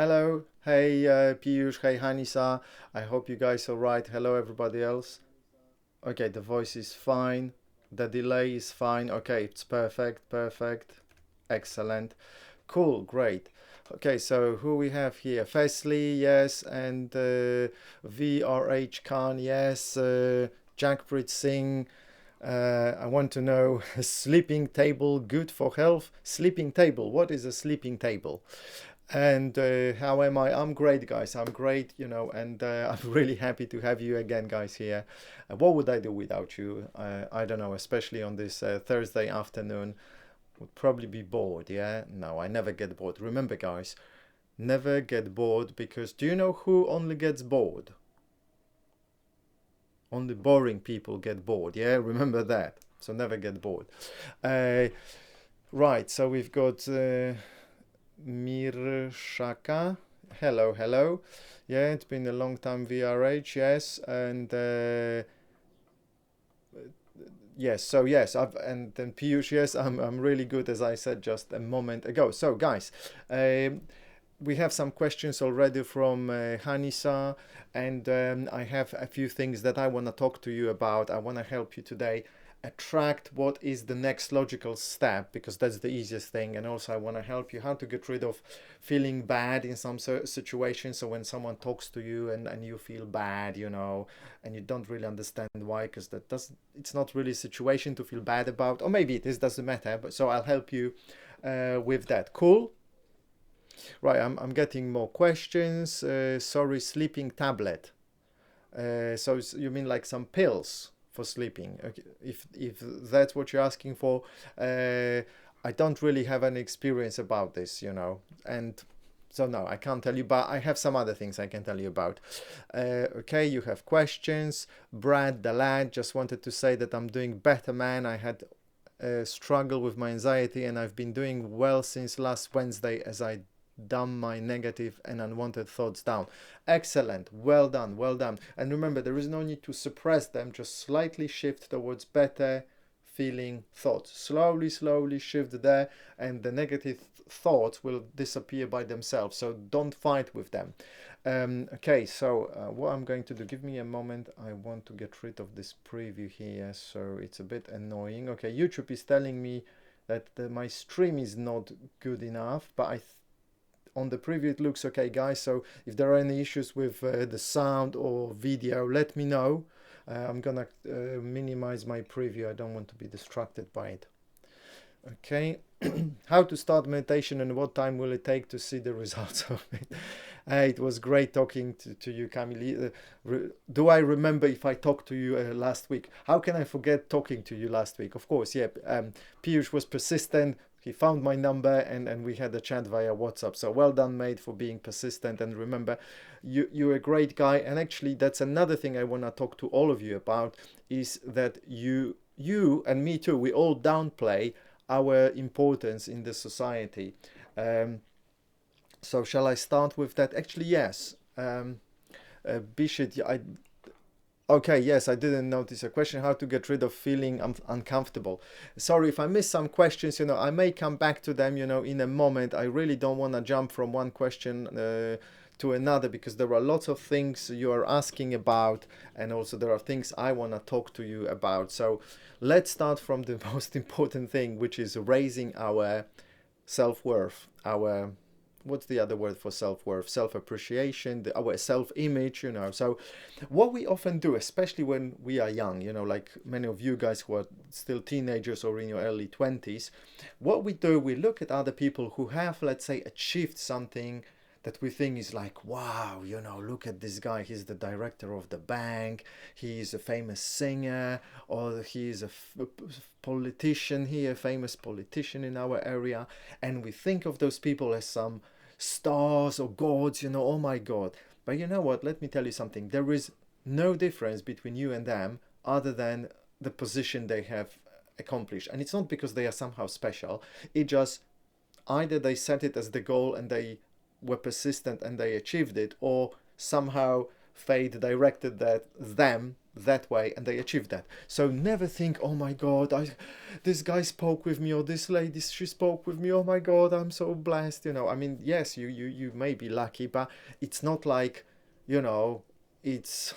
Hello, hey Piyush, hey Hanisa. I hope you guys are right. Hello, everybody else. Okay, the voice is fine. The delay is fine. Okay, it's perfect, perfect. Excellent. Cool, great. Okay, so who we have here? Fesley, yes, and VRH Khan, yes. Jackprit Singh. I want to know sleeping table good for health? Sleeping table. What is a sleeping table? And how am I? I'm great, guys. I'm great, and I'm really happy to have you again, guys, here. What would I do without you? I don't know, especially on this Thursday afternoon. Would probably be bored, yeah? No, I never get bored. Remember, guys, never get bored because do you know who only gets bored? Only boring people get bored, yeah? Remember that. So never get bored. Uh, right, so we've got Mirshaka. Hello, hello. Yeah, it's been a long time, VRH, yes. And yes, so yes, I've and then Piyush, yes, I'm really good, as I said just a moment ago. So, guys, um, we have some questions already from Hanisa, and I have a few things that I want to talk to you about. I want to help you today attract what is the next logical step because that's the easiest thing, and also I want to help you how to get rid of feeling bad in some situations. So when someone talks to you and you feel bad, and you don't really understand why, because that does it's not really a situation to feel bad about, or maybe it is, doesn't matter. But so I'll help you with that. Cool. Right, I'm getting more questions. Sorry, sleeping tablet. So you mean like some pills for sleeping? Okay, if that's what you're asking for, I don't really have any experience about this, and so no, I can't tell you. But I have some other things I can tell you about. Okay, you have questions. Brad the lad just wanted to say that I'm doing better, man. I had a struggle with my anxiety, and I've been doing well since last Wednesday as I dumb my negative and unwanted thoughts down. Excellent. Well done. Well done. And remember, there is no need to suppress them. Just slightly shift towards better feeling thoughts. Slowly, slowly shift there, and the negative thoughts will disappear by themselves. So don't fight with them. Okay, so what I'm going to do, give me a moment. I want to get rid of this preview here, so it's a bit annoying. Okay, YouTube is telling me that my stream is not good enough, but on the preview it looks okay, guys. So if there are any issues with the sound or video, let me know. I'm gonna minimize my preview. I don't want to be distracted by it. Okay. How to start meditation and what time will it take to see the results of it? It was great talking to you, Camille. Do I remember if I talked to you last week? How can I forget talking to you last week? Of course, yeah. Piyush was persistent. He found my number, and we had a chat via WhatsApp. So well done, mate, for being persistent. And remember, you're a great guy. And actually, that's another thing I want to talk to all of you about is that you and me too, we all downplay our importance in the society. So shall I start with that? Actually, yes. Bishop, okay, yes, I didn't notice a question. How to get rid of feeling uncomfortable? Sorry if I missed some questions. I may come back to them. In a moment. I really don't want to jump from one question to another because there are lots of things you are asking about, and also there are things I want to talk to you about. So let's start from the most important thing, which is raising our self-worth, our what's the other word for self-worth, self-appreciation, our self-image. So what we often do, especially when we are young, like many of you guys who are still teenagers or in your early 20s, what we do, we look at other people who have, let's say, achieved something that we think is like, wow, look at this guy. He's the director of the bank. He's a famous singer, or he's a politician here, a famous politician in our area. And we think of those people as some stars or gods, oh my God. But you know what? Let me tell you something. There is no difference between you and them other than the position they have accomplished. And it's not because they are somehow special. It just either they set it as the goal and they were persistent and they achieved it, or somehow fate directed them that way, and they achieve that. So never think, oh my god, this guy spoke with me, or this lady, she spoke with me, oh my god, I'm so blessed. I mean, yes, you may be lucky, but it's not like, you know it's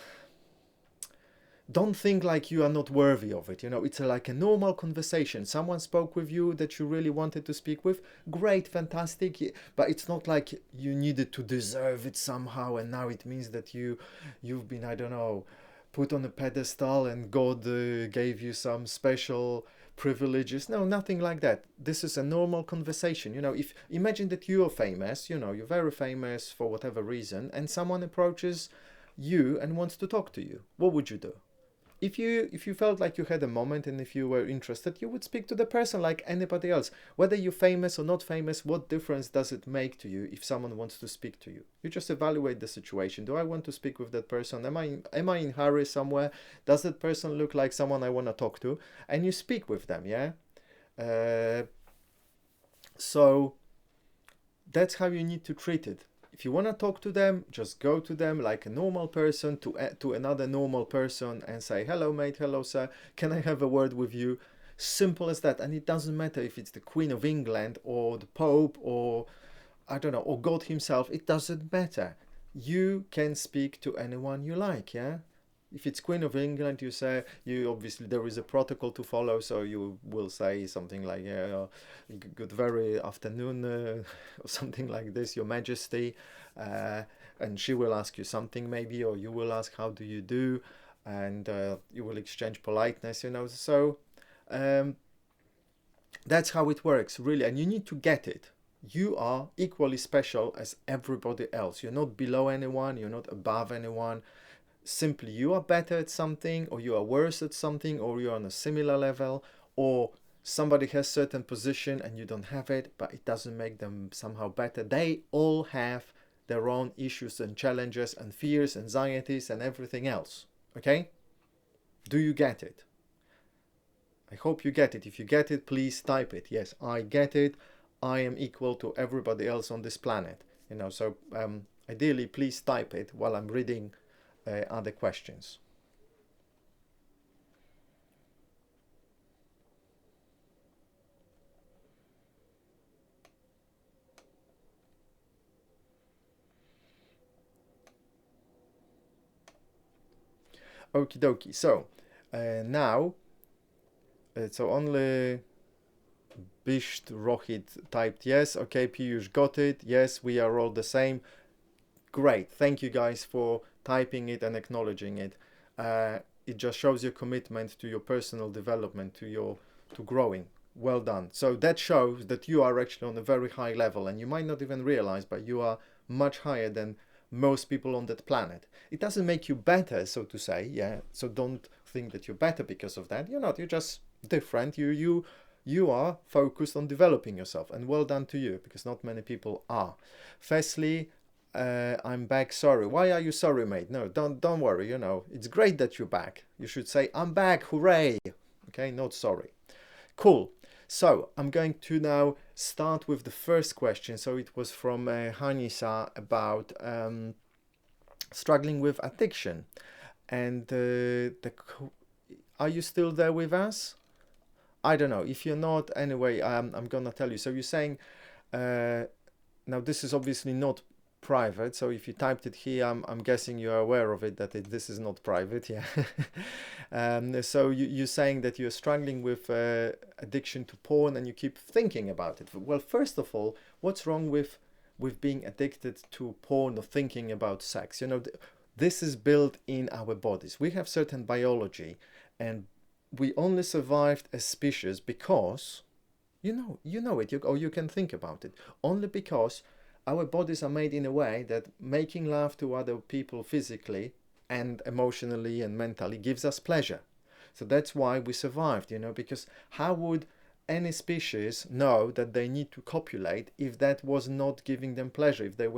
don't think like you are not worthy of it. It's like a normal conversation. Someone spoke with you that you really wanted to speak with. Great, fantastic. But it's not like you needed to deserve it somehow, and now it means that you've been, I don't know, put on a pedestal, and God gave you some special privileges. No, nothing like that. This is a normal conversation. If imagine that you're famous, you're very famous for whatever reason, and someone approaches you and wants to talk to you. What would you do? If you felt like you had a moment, and if you were interested, you would speak to the person like anybody else. Whether you're famous or not famous, what difference does it make to you if someone wants to speak to you? You just evaluate the situation. Do I want to speak with that person? Am I in hurry somewhere? Does that person look like someone I want to talk to? And you speak with them, yeah? So that's how you need to treat it. If you want to talk to them, just go to them like a normal person to another normal person and say, hello mate, hello sir, can I have a word with you? Simple as that. And it doesn't matter if it's the Queen of England or the Pope or, I don't know, or God himself. It doesn't matter. You can speak to anyone you like, yeah? If it's Queen of England, you obviously, there is a protocol to follow, so you will say something like, yeah, good very afternoon, or something like this, Your Majesty, and she will ask you something maybe, or you will ask, how do you do, and you will exchange politeness, so that's how it works, really, and you need to get it. You are equally special as everybody else. You're not below anyone, you're not above anyone. Simply you are better at something, or you are worse at something, or you're on a similar level, or somebody has certain position and you don't have it, but it doesn't make them somehow better. They all have their own issues and challenges and fears, anxieties and everything else. Okay? Do you get it? I hope you get it. If you get it, please type it. Yes, I get it. I am equal to everybody else on this planet. So ideally, please type it while I'm reading other questions. Okie dokie. So now, so only Bisht Rohit typed yes. Okay, Piyush got it. Yes, we are all the same. Great. Thank you guys for typing it and acknowledging it. It just shows your commitment to your personal development, to growing. Well done. So that shows that you are actually on a very high level, and you might not even realize, but you are much higher than most people on that planet. It doesn't make you better, so to say, yeah. So don't think that you're better because of that. You're not. You're just different. You are focused on developing yourself, and well done to you, because not many people are. Firstly, I'm back. Sorry. Why are you sorry, mate? No, don't worry. It's great that you're back. You should say, I'm back. Hooray. Okay, not sorry. Cool. So I'm going to now start with the first question. So it was from Hanisa about struggling with addiction. And are you still there with us? I don't know. If you're not, anyway, I'm going to tell you. So you're saying, now this is obviously not private, so if you typed it here, I'm guessing you're aware of it, that this is not private, yeah. So you're saying that you're struggling with addiction to porn, and you keep thinking about it. Well, first of all, what's wrong with being addicted to porn or thinking about sex? This is built in our bodies. We have certain biology, and we only survived as species because, you know it, or you can think about it, only because our bodies are made in a way that making love to other people physically and emotionally and mentally gives us pleasure. So that's why we survived, because how would any species know that they need to copulate if that was not giving them pleasure, if they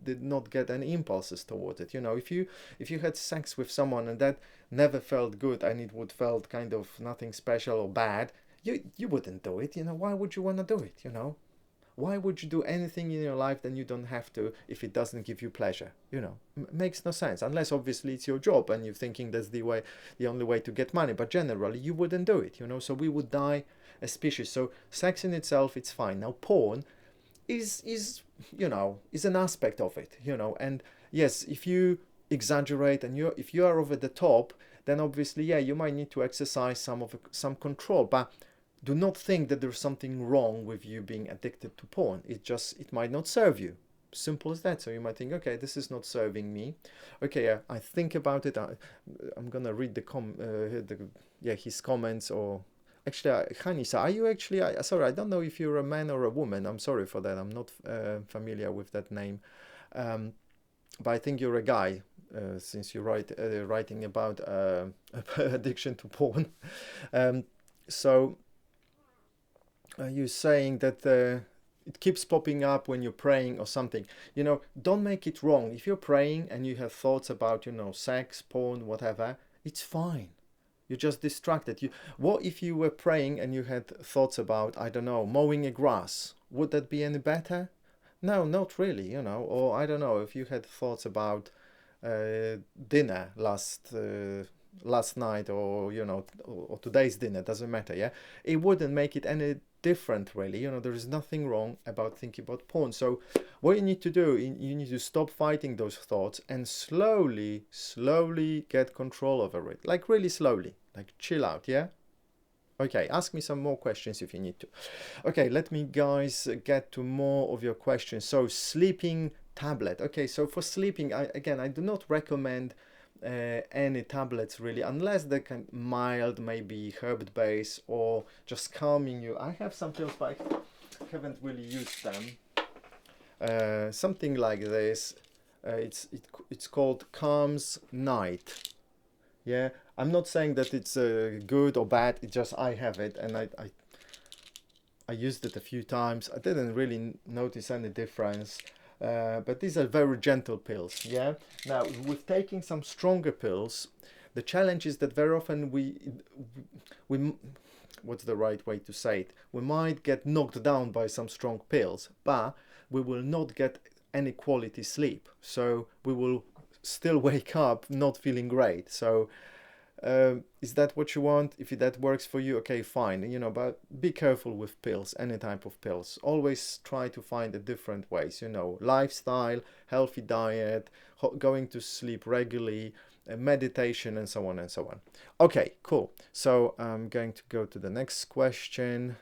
did not get any impulses towards it? If you had sex with someone and that never felt good, and it would felt kind of nothing special or bad, you wouldn't do it. Why would you want to do it? Why would you do anything in your life that you don't have to if it doesn't give you pleasure? You know, makes no sense, unless obviously it's your job and you're thinking that's the only way to get money. But generally, you wouldn't do it. You know, so we would die as species. So sex in itself, it's fine. Now, porn is you know, is an aspect of it. You know, and yes, if you exaggerate and if you are over the top, then obviously, yeah, you might need to exercise some control. But do not think that there's something wrong with you being addicted to porn. It might not serve you. Simple as that. So you might think, okay, this is not serving me. Okay, I think about it. I'm gonna read his comments. Or actually, Hanisa, are you actually? Sorry, I don't know if you're a man or a woman. I'm sorry for that. I'm not familiar with that name. But I think you're a guy, since you're writing about addiction to porn. So you're saying that it keeps popping up when you're praying or something. You know, don't make it wrong. If you're praying and you have thoughts about, you know, sex, porn, whatever, it's fine. You're just distracted. What if you were praying and you had thoughts about, I don't know, mowing a grass? Would that be any better? No, not really, you know. Or I don't know, if you had thoughts about dinner last night, or you know, or today's dinner, doesn't matter, yeah. It wouldn't make it any different, really. You know, there is nothing wrong about thinking about porn. So what you need to do, you need to stop fighting those thoughts and slowly get control over it. Like really slowly, like chill out, yeah. Okay, ask me some more questions if you need to. Okay, let me, guys, get to more of your questions. So, sleeping tablet. Okay, so for sleeping, I do not recommend any tablets really, unless they're kind of mild, maybe herb based or just calming you. I have some pills, but I haven't really used them. Something like this. It's called Calms Night. Yeah, I'm not saying that it's good or bad. It's just I have it, and I used it a few times. I didn't really notice any difference. But these are very gentle pills. Yeah. Now, with taking some stronger pills, the challenge is that very often we what's the right way to say it? We might get knocked down by some strong pills, but we will not get any quality sleep. So we will still wake up not feeling great. So is that what you want? If that works for you, okay, fine. You know, but be careful with pills, any type of pills. Always try to find a different ways. You know, lifestyle, healthy diet, going to sleep regularly, meditation, and so on and so on. Okay, cool. So I'm going to go to the next question.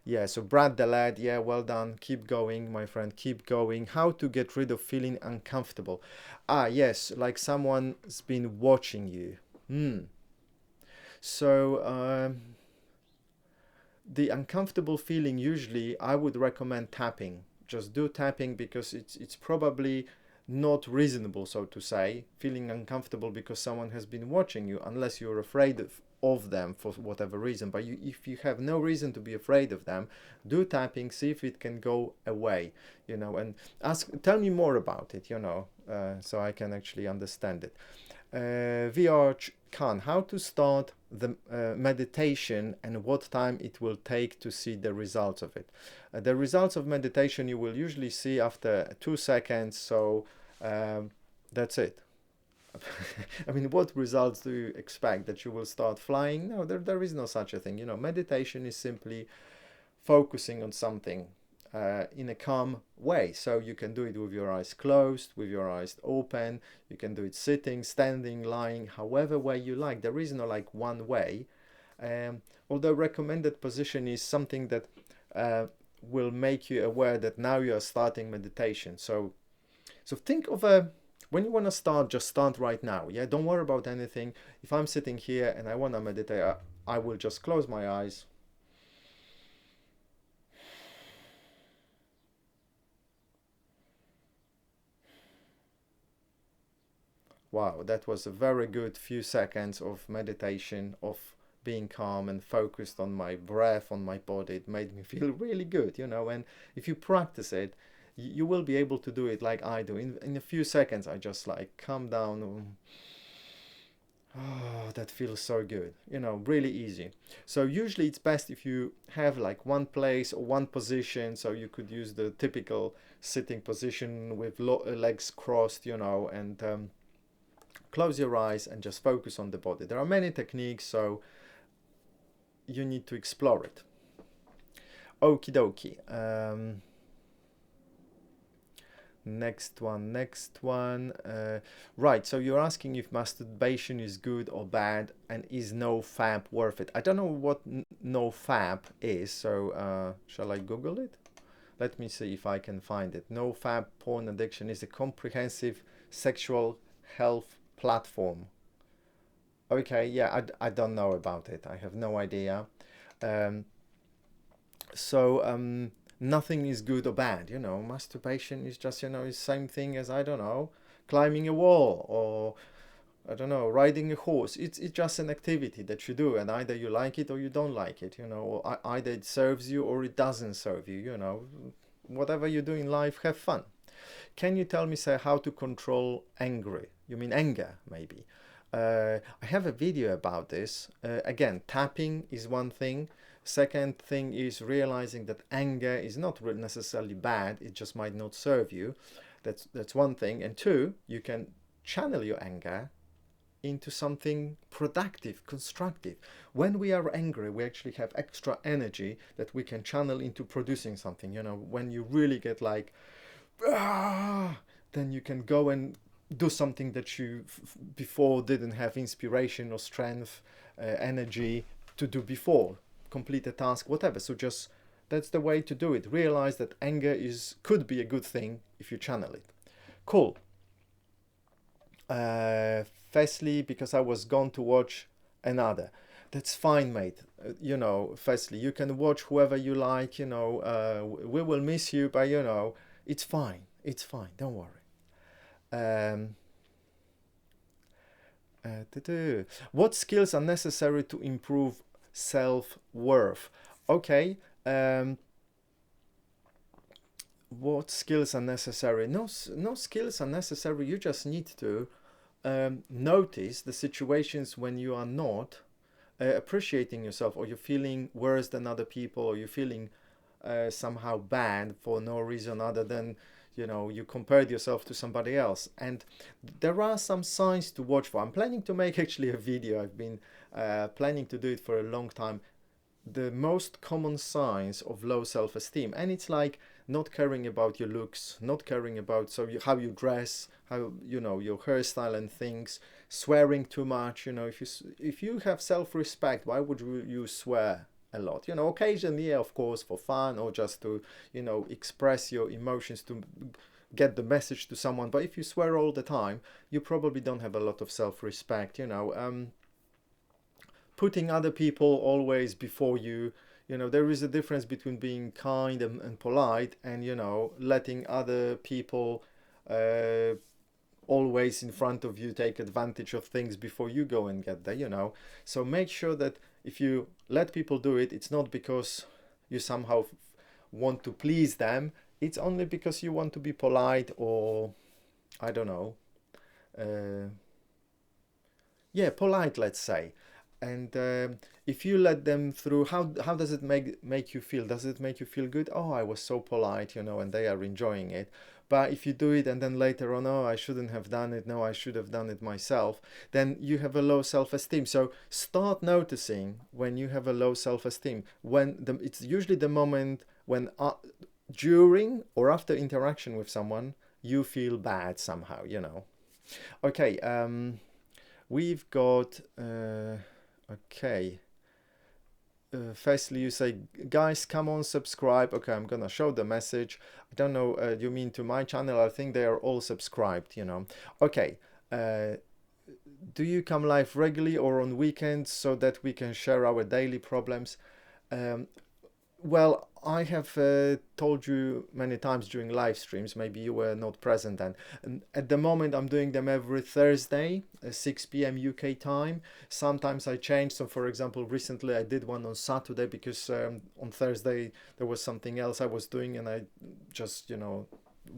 Yeah, so Brad the lad, yeah, well done. Keep going, my friend, keep going. How to get rid of feeling uncomfortable? Ah, yes, like someone's been watching you. So the uncomfortable feeling, usually I would recommend tapping. Just do tapping, because it's probably not reasonable, so to say, feeling uncomfortable because someone has been watching you, unless you're afraid of them for whatever reason. But if you have no reason to be afraid of them, do tapping, see if it can go away, you know, and tell me more about it, you know, so I can actually understand it. VR Khan, how to start the meditation and what time it will take to see the results of it. The results of meditation you will usually see after 2 seconds, so that's it. I mean, what results do you expect? That you will start flying? No, there is no such a thing. You know, meditation is simply focusing on something in a calm way. So you can do it with your eyes closed, with your eyes open. You can do it sitting, standing, lying, however way you like. There is no like one way. Although recommended position is something that will make you aware that now you are starting meditation. So think of when you want to start, just start right now. Yeah, don't worry about anything. If I'm sitting here and I want to meditate, I will just close my eyes. Wow, that was a very good few seconds of meditation, of being calm and focused on my breath, on my body. It made me feel really good, you know. And if you practice it, you will be able to do it like I do. In a few seconds, I just like calm down. Oh, that feels so good, really easy. So usually it's best if you have like one place or one position. So you could use the typical sitting position with legs crossed, and close your eyes and just focus on the body. There are many techniques, so you need to explore it. Okie dokie. Next one. Right, so you're asking if masturbation is good or bad, and is no fap worth it? I don't know what no fap is, so shall I Google it? Let me see if I can find it. No fap porn addiction is a comprehensive sexual health platform. Okay, yeah, I don't know about it. I have no idea. Um, so nothing is good or bad. Masturbation is just, the same thing as, I don't know, climbing a wall, or I don't know, riding a horse. It's just an activity that you do, and either you like it or you don't like it, or either it serves you or it doesn't serve you, whatever you do in life, have fun. Can you tell me, say, how to control anger? You mean anger, maybe? I have a video about this. Again, tapping is one thing. Second thing is realizing that anger is not necessarily bad. It just might not serve you. That's one thing. And two, you can channel your anger into something productive, constructive. When we are angry, we actually have extra energy that we can channel into producing something. When you really get like, then you can go and do something that you before didn't have inspiration or strength, energy to do before, complete a task, whatever. So just that's the way to do it. Realize that anger could be a good thing if you channel it. Cool. Firstly, because I was gone to watch another. That's fine, mate. Firstly, you can watch whoever you like. We will miss you, but it's fine. It's fine. Don't worry. What skills are necessary to improve self-worth? Okay. What skills are necessary? No skills are necessary. You just need to notice the situations when you are not appreciating yourself, or you're feeling worse than other people, or you're feeling somehow bad for no reason other than you compared yourself to somebody else. And there are some signs to watch for. I'm planning to make actually a video. I've been planning to do it for a long time. The most common signs of low self-esteem, and it's like not caring about your looks, not caring about how you dress, how your hairstyle and things, swearing too much. If you have self-respect, why would you swear a lot? Occasionally, of course, for fun, or just to express your emotions, to get the message to someone. But if you swear all the time, you probably don't have a lot of self-respect. Putting other people always before you. There is a difference between being kind and polite, and letting other people always in front of you take advantage of things before you go and get there. So make sure that if you let people do it, it's not because you somehow want to please them. It's only because you want to be polite, or I don't know, polite, let's say. And if you let them through, how does it make you feel? Does it make you feel good? Oh, I was so polite, and they are enjoying it. But if you do it and then later on, oh, I shouldn't have done it, no, I should have done it myself, then you have a low self-esteem. So start noticing when you have a low self-esteem. It's usually the moment when during or after interaction with someone, you feel bad somehow, Okay, we've got... Okay. Firstly, you say, guys, come on, subscribe. Okay, I'm gonna show the message. I don't know, you mean to my channel? I think they are all subscribed, Okay. Do you come live regularly or on weekends so that we can share our daily problems? Well, I have told you many times during live streams, maybe you were not present then. And at the moment, I'm doing them every Thursday, 6 p.m. UK time. Sometimes I change. So, for example, recently I did one on Saturday because on Thursday there was something else I was doing, and I just,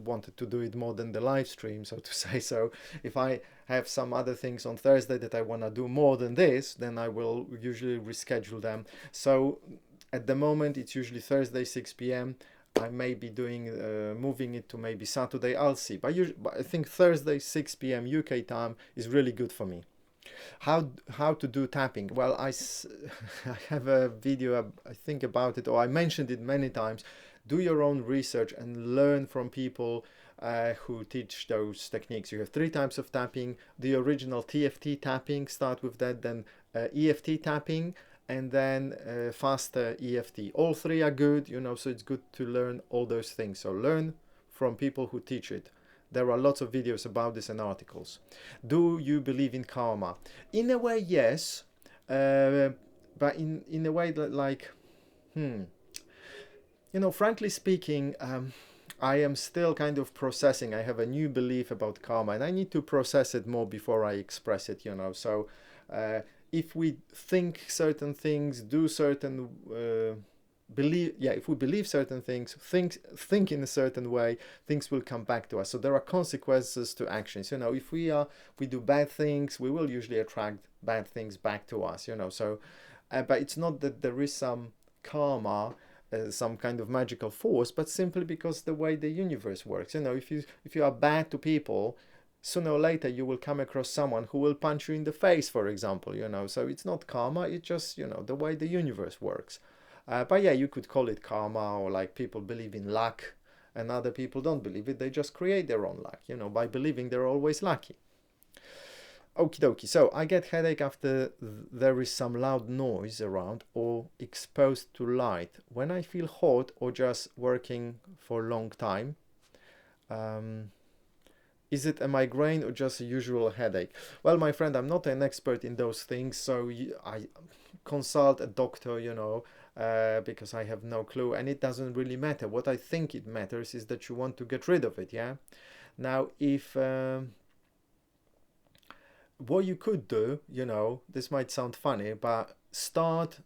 wanted to do it more than the live stream, so to say. So if I have some other things on Thursday that I want to do more than this, then I will usually reschedule them. So at the moment, it's usually Thursday 6 p.m. I may be doing moving it to maybe Saturday. I'll see. But I think Thursday 6 p.m. UK time is really good for me. How to do tapping? Well, I have a video I think about it, or I mentioned it many times. Do your own research and learn from people who teach those techniques. You have three types of tapping: the original TFT tapping, start with that, then EFT tapping, and then faster EFT. All three are good, so it's good to learn all those things. So learn from people who teach it. There are lots of videos about this and articles. Do you believe in karma? In a way, yes, but in a way that, like, frankly speaking, I am still kind of processing. I have a new belief about karma, and I need to process it more before I express it. So if we think certain things, do certain if we believe certain things, think in a certain way, things will come back to us. So there are consequences to actions. If we do bad things, we will usually attract bad things back to us. So but it's not that there is some karma, some kind of magical force, but simply because the way the universe works. If you are bad to people, sooner or later you will come across someone who will punch you in the face, for example. So it's not karma, it's just the way the universe works. But yeah, you could call it karma, or like people believe in luck and other people don't believe it. They just create their own luck, by believing they're always lucky. Okie dokie. So I get headache after there is some loud noise around or exposed to light. When I feel hot or just working for a long time. Is it a migraine or just a usual headache? Well, my friend, I'm not an expert in those things, so I consult a doctor, because I have no clue, and it doesn't really matter. What I think it matters is that you want to get rid of it, yeah? Now, if what you could do, this might sound funny, but start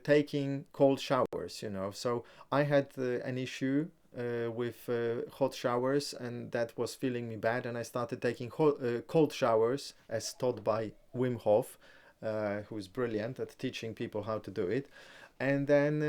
taking cold showers, So I had an issue with hot showers, and that was feeling me bad, and I started taking cold showers as taught by Wim Hof, who is brilliant at teaching people how to do it. And then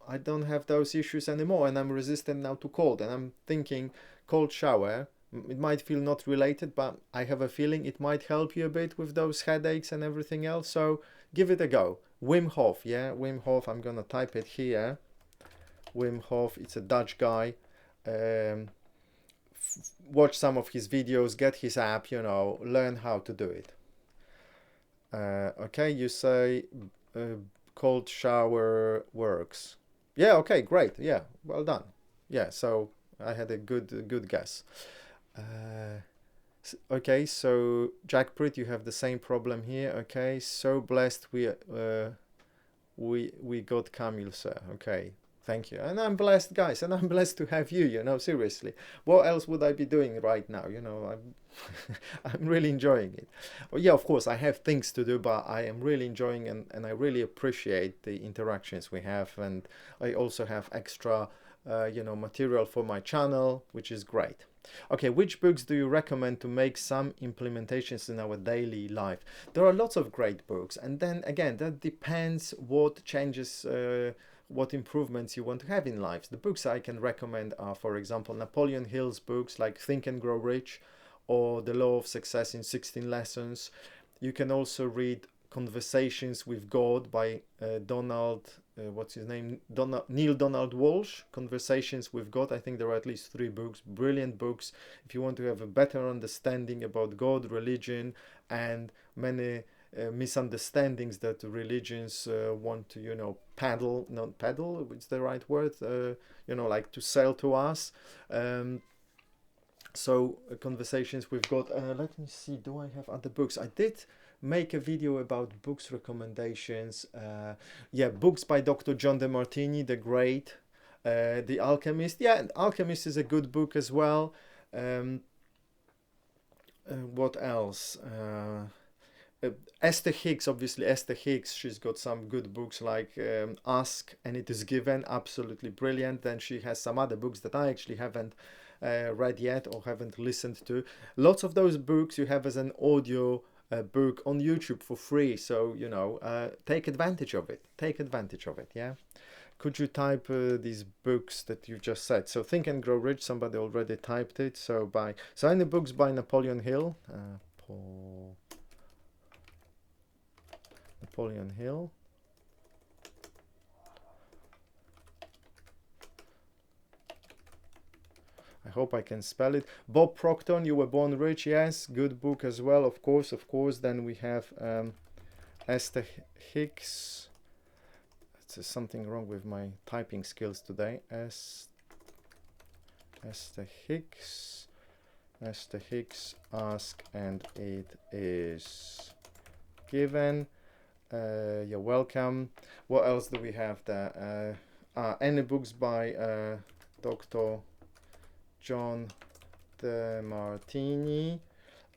I don't have those issues anymore, and I'm resistant now to cold. And I'm thinking cold shower, it might feel not related, but I have a feeling it might help you a bit with those headaches and everything else. So give it a go. Wim Hof, yeah, Wim Hof. I'm gonna type it here. Wim Hof, it's a Dutch guy. Watch some of his videos, get his app, learn how to do it. Okay, you say cold shower works. Yeah, okay, great. Yeah, well done. Yeah, so I had a good guess. Okay, so Jackprit, you have the same problem here. Okay, so blessed we got Camille, sir. Okay. Thank you. And I'm blessed, guys, and I'm blessed to have you, seriously. What else would I be doing right now? I'm really enjoying it. Well, yeah, of course, I have things to do, but I am really enjoying and I really appreciate the interactions we have. And I also have extra, material for my channel, which is great. Okay, which books do you recommend to make some implementations in our daily life? There are lots of great books. And then, again, that depends what changes... what improvements you want to have in life. The books I can recommend are, for example, Napoleon Hill's books like Think and Grow Rich or The Law of Success in 16 Lessons. You can also read Conversations with God by Neil Donald Walsh. Conversations with God. I think there are at least 3 books, brilliant books. If you want to have a better understanding about God, religion, and many misunderstandings that religions want to not peddle, it's the right word, like to sell to us. So Conversations with God. Let me see, do I have other books? I did make a video about books recommendations. Books by Dr. John DeMartini, the great. The Alchemist. Yeah, Alchemist is a good book as well. What else? Esther Hicks, obviously Esther Hicks, she's got some good books like Ask and It Is Given, absolutely brilliant. Then she has some other books that I actually haven't read yet or haven't listened to. Lots of those books you have as an audio book on YouTube for free. So, you know, take advantage of it. Take advantage of it, yeah? Could you type these books that you just said? So Think and Grow Rich, somebody already typed it. So any books by Napoleon Hill. Napoleon Hill. I hope I can spell it. Bob Proctor, You Were Born Rich. Yes, good book as well. Of course. Then we have Esther Hicks. There's something wrong with my typing skills today. Esther Hicks. Ask and it is given. You're welcome. What else do we have there? Any books by Dr. John DeMartini,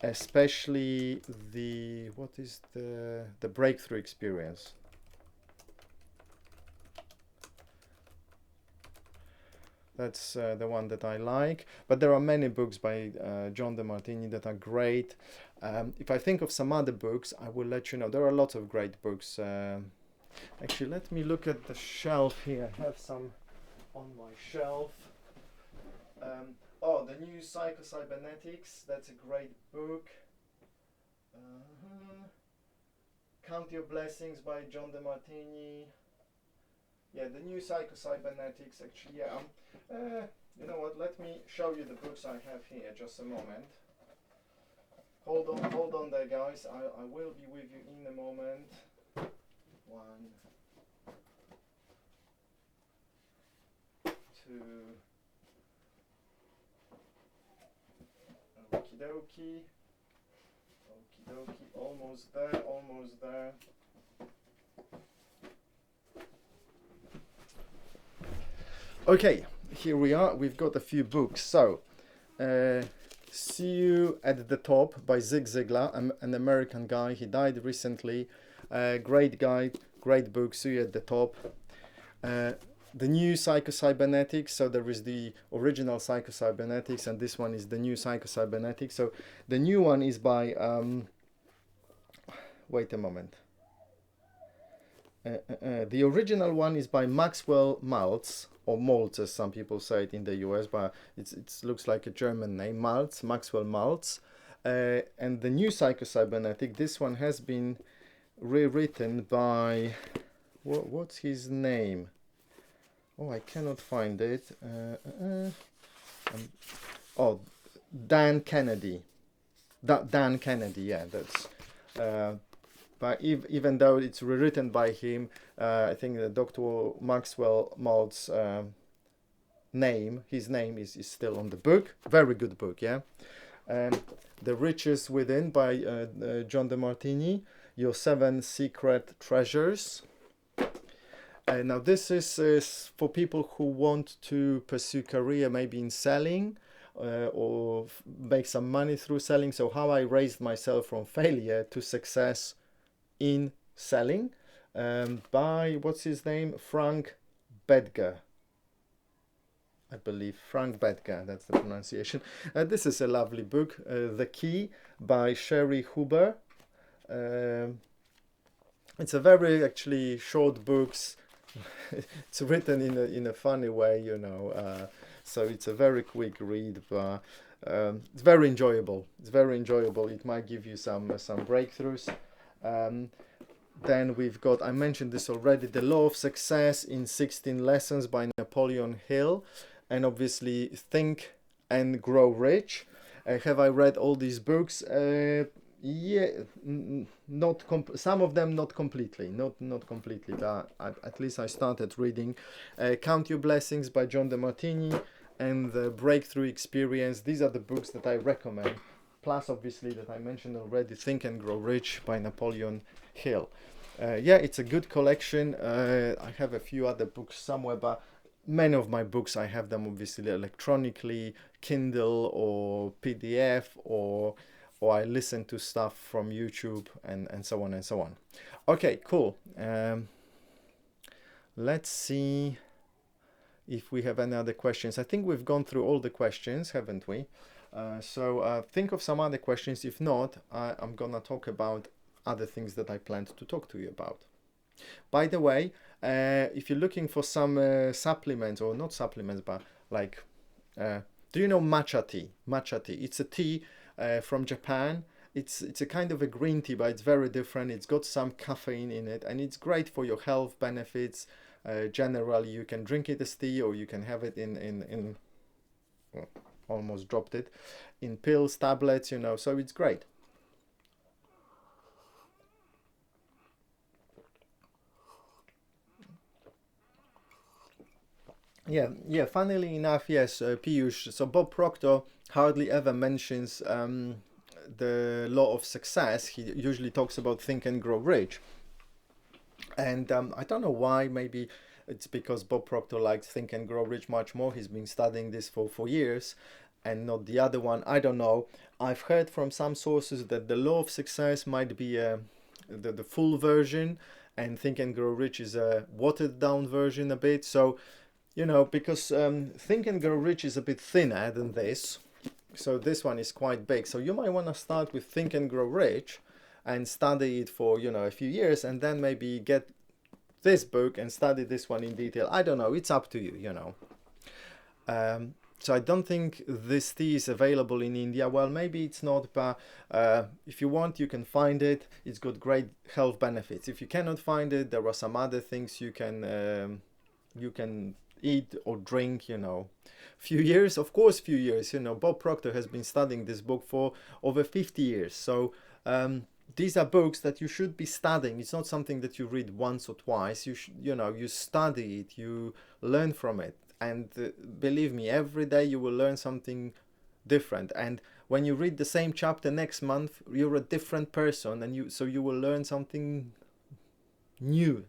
especially the breakthrough experience. That's the one that I like, but there are many books by John DeMartini that are great. If I think of some other books, I will let you know. There are lots of great books. Actually, let me look at the shelf here. I have some on my shelf. The New Psycho-Cybernetics. That's a great book. Count Your Blessings by John DeMartini. Yeah, The New Psycho-Cybernetics. Actually, yeah. You know what? Let me show you the books I have here. Just a moment. Hold on there, guys. I will be with you in a moment. One, two. Okie dokie. Almost there. Okay, here we are. We've got a few books. So, See You at the Top by Zig Ziglar, an American guy. He died recently. Great guy, great book. See You at the Top. The New Psycho-Cybernetics. So there is the original Psycho-Cybernetics, and this one is the New Psycho-Cybernetics. So the new one is by wait a moment. The original one is by Maxwell Maltz, or Maltz as some people say it in the US, but it looks like a German name, Maxwell Maltz. And the New Psycho-Cybernetic, this one has been rewritten by, what's his name? Oh, I cannot find it. Dan Kennedy. Dan Kennedy, yeah, that's... but even though it's rewritten by him, I think that Dr. Maxwell Maltz's his name is still on the book. Very good book, yeah. The Riches Within by John DeMartini, Your 7 Secret Treasures. Now this is for people who want to pursue career maybe in selling, or make some money through selling. So how I raised myself from failure to success in selling, by what's his name, Frank Bedger, I believe. Frank Bedger, that's the pronunciation. This is a lovely book. The Key by Sherry Huber. It's a very actually short book. It's written in a funny way, you know, so it's a very quick read, but it's very enjoyable. It might give you some breakthroughs. Then we've got, I mentioned this already, The Law of Success in 16 Lessons by Napoleon Hill, and obviously Think and Grow Rich. Have I read all these books? Yeah, some of them not completely, not completely, but at least I started reading. Count Your Blessings by John DeMartini and The Breakthrough Experience. These are the books that I recommend. Plus, obviously, that I mentioned already, Think and Grow Rich by Napoleon Hill. Yeah, it's a good collection. I have a few other books somewhere, but many of my books, I have them obviously electronically, Kindle or PDF, or I listen to stuff from YouTube and so on and so on. Okay, cool. Let's see. if we have any other questions. I think we've gone through all the questions, haven't we? So think of some other questions. If not, I'm gonna talk about other things that I planned to talk to you about. By the way, if you're looking for some supplements, or not supplements, but like, do you know matcha tea? Matcha tea. It's a tea from Japan. It's a kind of a green tea, but it's very different. It's got some caffeine in it, and it's great for your health benefits. Generally, you can drink it as tea, or you can have it in well, almost dropped it, in pills, tablets, you know. So it's great. Yeah, yeah. Funnily enough, yes, Piyush. So Bob Proctor hardly ever mentions the law of success. He usually talks about think and grow rich. And I don't know why. Maybe it's because Bob Proctor likes Think and Grow Rich much more. He's been studying this for years and not the other one. I don't know. I've heard from some sources that the law of success might be the full version, and Think and Grow Rich is a watered down version a bit. So, you know, because Think and Grow Rich is a bit thinner than this. So this one is quite big. So you might want to start with Think and Grow Rich and study it for, you know, a few years, and then maybe get this book and study this one in detail. I don't know. It's up to you, you know. So I don't think this tea is available in India. Well, maybe it's not, but if you want, you can find it. It's got great health benefits. If you cannot find it, there are some other things you can eat or drink, you know. Few years, of course, few years. You know, Bob Proctor has been studying this book for over 50 years. So these are books that you should be studying. It's not something that you read once or twice. You know, you study it, you learn from it, and believe me, every day you will learn something different. And when you read the same chapter next month, you're a different person, and you will learn something new.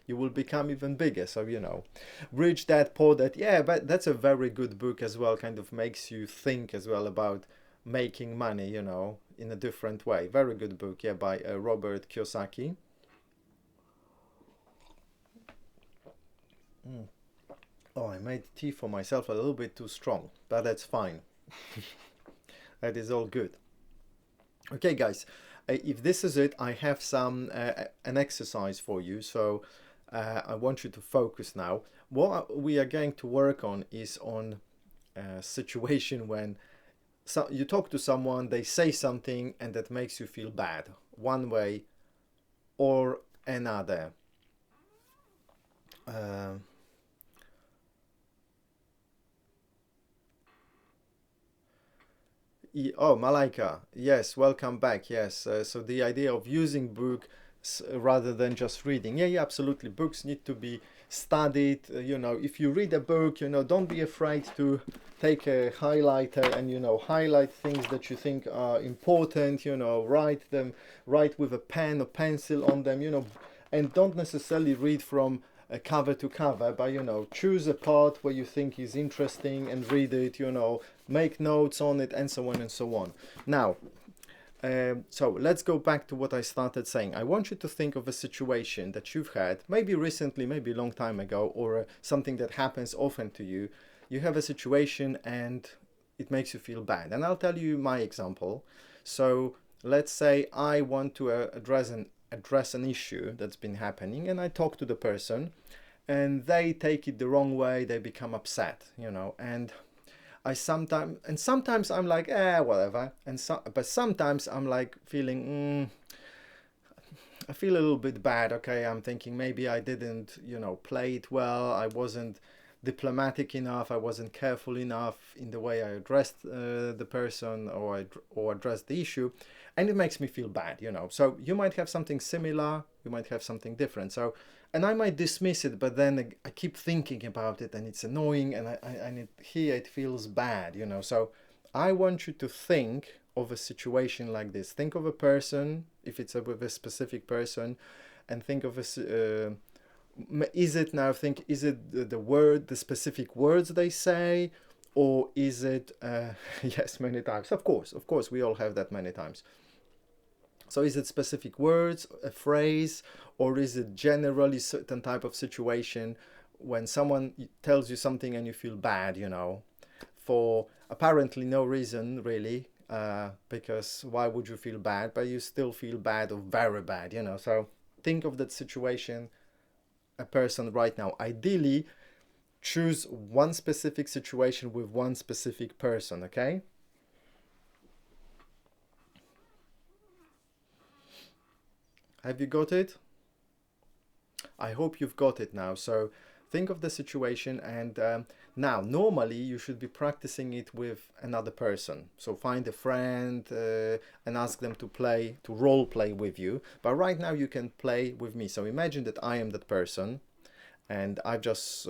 You will become even bigger. So, you know, Rich Dad Poor Dad. Yeah, but that's a very good book as well. Kind of makes you think as well about making money, you know, in a different way. Very good book, yeah, by Robert Kiyosaki. Mm. Oh, I made tea for myself a little bit too strong, but that's fine. That is all good. Okay, guys, if this is it, I have some an exercise for you. So I want you to focus now. What we are going to work on is on a situation when you talk to someone, they say something, and that makes you feel bad, one way or another. Uh, oh, Malaika, yes, welcome back. Yes, so the idea of using books rather than just reading. Yeah, yeah, absolutely. Books need to be studied. You know, if you read a book, you know, don't be afraid to take a highlighter and, you know, highlight things that you think are important, you know, write them, write with a pen or pencil on them, you know, and don't necessarily read from cover to cover, but, you know, choose a part where you think is interesting and read it, you know, make notes on it, and so on and so on. Now, so let's go back to what I started saying. I want you to think of a situation that you've had, maybe recently, maybe a long time ago, or something that happens often to you. You have a situation and it makes you feel bad. And I'll tell you my example. So let's say I want to address an issue that's been happening, and I talk to the person, and they take it the wrong way. They become upset, you know, and sometimes I'm like, whatever. But sometimes I'm like feeling, I feel a little bit bad. Okay, I'm thinking maybe I didn't, you know, play it well. I wasn't diplomatic enough. I wasn't careful enough in the way I addressed the person, or addressed the issue, and it makes me feel bad, you know. So you might have something similar. You might have something different. So, and I might dismiss it, but then I keep thinking about it, and it's annoying, and here it feels bad, you know. So I want you to think of a situation like this. Think of a person, if it's with a specific person, and think of is it now, think, is it the specific words they say, or is it, yes, many times, of course, we all have that many times. So is it specific words, a phrase, or is it generally certain type of situation when someone tells you something and you feel bad, for apparently no reason really, because why would you feel bad? But you still feel bad or very bad, So think of that situation, a person right now. Ideally, choose one specific situation with one specific person, okay? Have you got it? I hope you've got it now. So think of the situation, and now normally you should be practicing it with another person. So find a friend and ask them to role play with you. But right now you can play with me. So imagine that I am that person, and I've just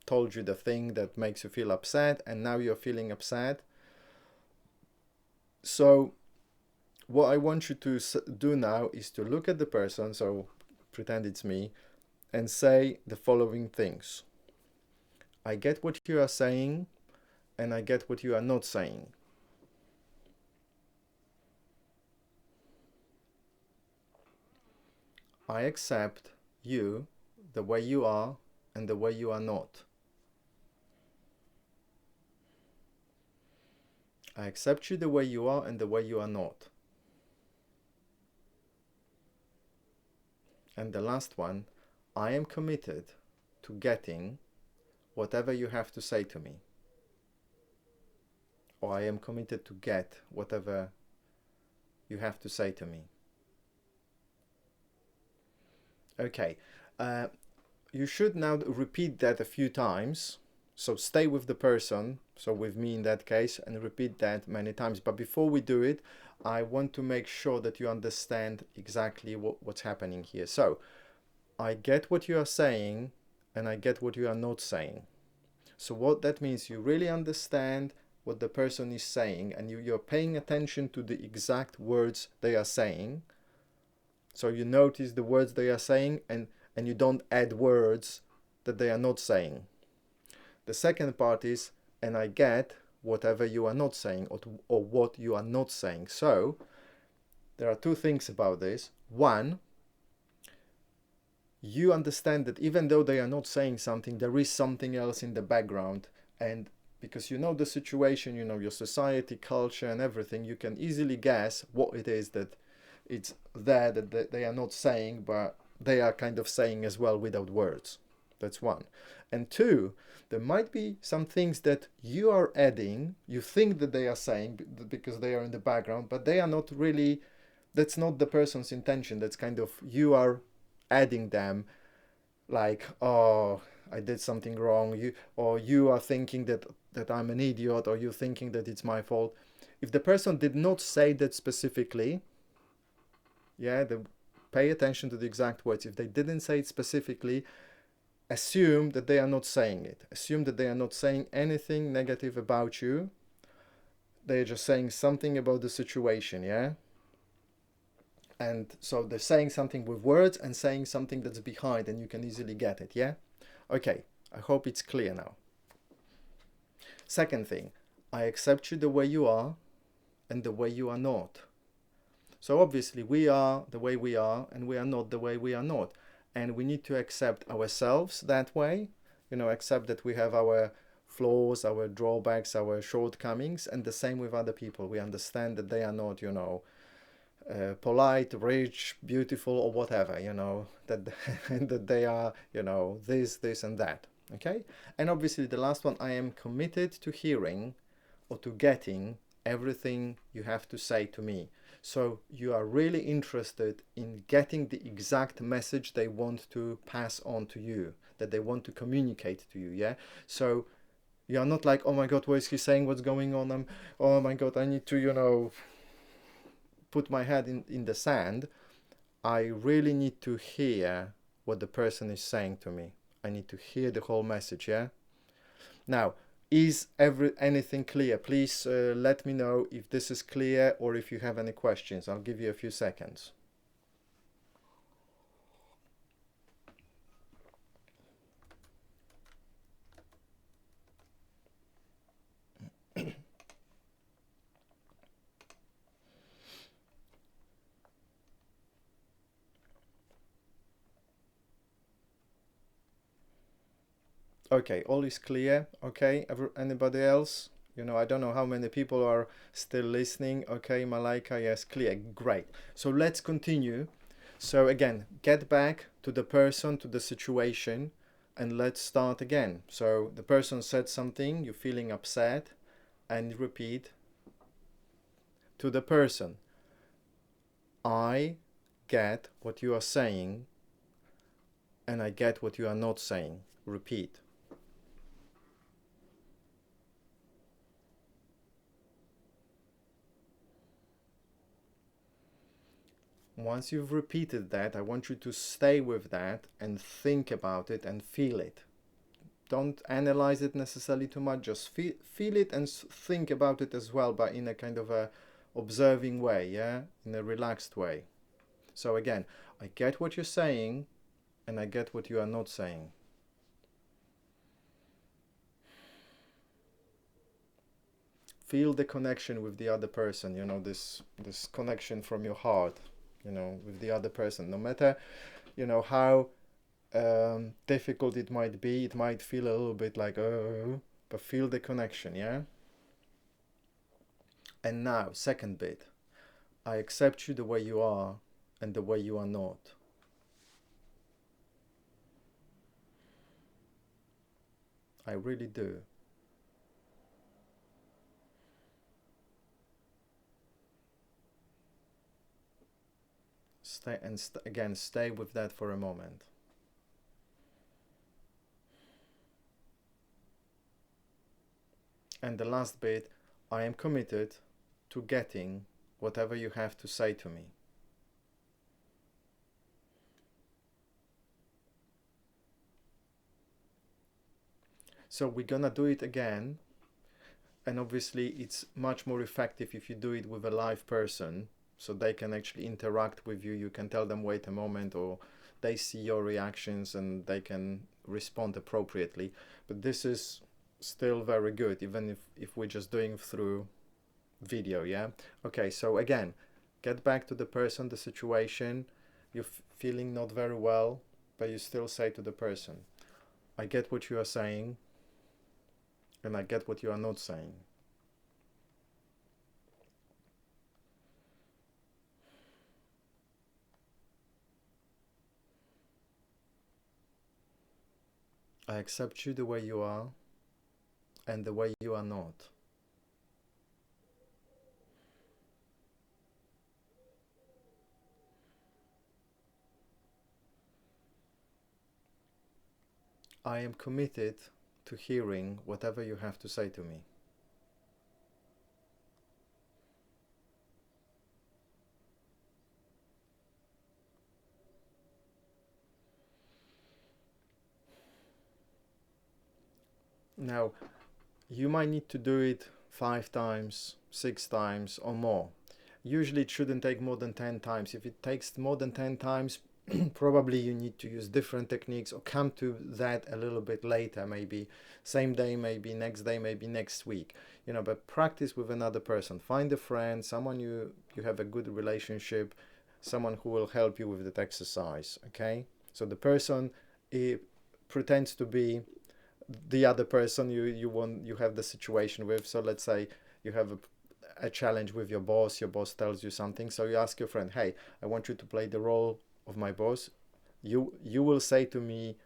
told you the thing that makes you feel upset, and now you're feeling upset. So what I want you to do now is to look at the person, so pretend it's me, and say the following things. I get what you are saying, and I get what you are not saying. I accept you the way you are and the way you are not. I accept you the way you are and the way you are not. And the last one, I am committed to getting whatever you have to say to me. Or I am committed to get whatever you have to say to me. Okay, you should now repeat that a few times. So stay with the person, so with me in that case, and repeat that many times. But before we do it, I want to make sure that you understand exactly what's happening here. So I get what you are saying, and I get what you are not saying. So what that means, you really understand what the person is saying, and you're paying attention to the exact words they are saying. So you notice the words they are saying, and you don't add words that they are not saying. The second part is, and I get whatever you are not saying, or what you are not saying. So there are two things about this. One, you understand that even though they are not saying something, there is something else in the background, and because you know the situation, you know your society, culture, and everything, you can easily guess what it is that it's there that they are not saying, but they are kind of saying as well without words. That's one. And two, there might be some things that you are adding, you think that they are saying because they are in the background, but they are not really, that's not the person's intention. That's kind of, you are adding them, like, oh, I did something wrong, or you are thinking that I'm an idiot, or you're thinking that it's my fault. If the person did not say that specifically, pay attention to the exact words. If they didn't say it specifically, assume that they are not saying it. Assume that they are not saying anything negative about you. They're just saying something about the situation, yeah? And so they're saying something with words and saying something that's behind, and you can easily get it, yeah? Okay, I hope it's clear now. Second thing, I accept you the way you are and the way you are not. So obviously we are the way we are, and we are not the way we are not. And we need to accept ourselves that way, accept that we have our flaws, our drawbacks, our shortcomings, and the same with other people. We understand that they are not, polite, rich, beautiful, or whatever, that, that they are, this, and that. Okay? And obviously the last one, I am committed to hearing or to getting everything you have to say to me. So you are really interested in getting the exact message they want to pass on to you, that they want to communicate to you, yeah? So you are not like, oh my God, what is he saying? What's going on? Oh my God, I need to, put my head in the sand. I really need to hear what the person is saying to me. I need to hear the whole message, yeah? Now, is anything clear? Please let me know if this is clear or if you have any questions. I'll give you a few seconds. Okay, all is clear. Okay, anybody else? I don't know how many people are still listening. Okay, Malaika, yes, clear. Great. So let's continue. So again, get back to the person, to the situation, and let's start again. So the person said something, you're feeling upset, and repeat to the person, I get what you are saying, and I get what you are not saying. Repeat. Once you've repeated that, I want you to stay with that and think about it and feel it. Don't analyze it necessarily too much, just feel it and think about it as well, but in a kind of a observing way, yeah, in a relaxed way. So again, I get what you're saying and I get what you are not saying. Feel the connection with the other person, this connection from your heart, with the other person. No matter, how difficult it might be, it might feel a little bit like, but feel the connection, yeah? And now, second bit, I accept you the way you are and the way you are not. I really do. Stay and again, stay with that for a moment. And the last bit, I am committed to getting whatever you have to say to me. So we're gonna do it again, and obviously it's much more effective if you do it with a live person, so they can actually interact with you. You can tell them, wait a moment, or they see your reactions and they can respond appropriately. But this is still very good, even if we're just doing through video, yeah? Okay, so again, get back to the person, the situation. You're feeling not very well, but you still say to the person, I get what you are saying, and I get what you are not saying. I accept you the way you are and the way you are not. I am committed to hearing whatever you have to say to me. Now, you might need to do it 5 times, 6 times, or more. Usually, it shouldn't take more than 10 times. If it takes more than 10 times, probably you need to use different techniques or come to that a little bit later, maybe same day, maybe next day, maybe next week. But practice with another person. Find a friend, someone you have a good relationship, someone who will help you with that exercise. Okay, so the person pretends to be the other person you have the situation with. So let's say you have a challenge with your boss tells you something, so you ask your friend, hey, I want you to play the role of my boss. You will say to me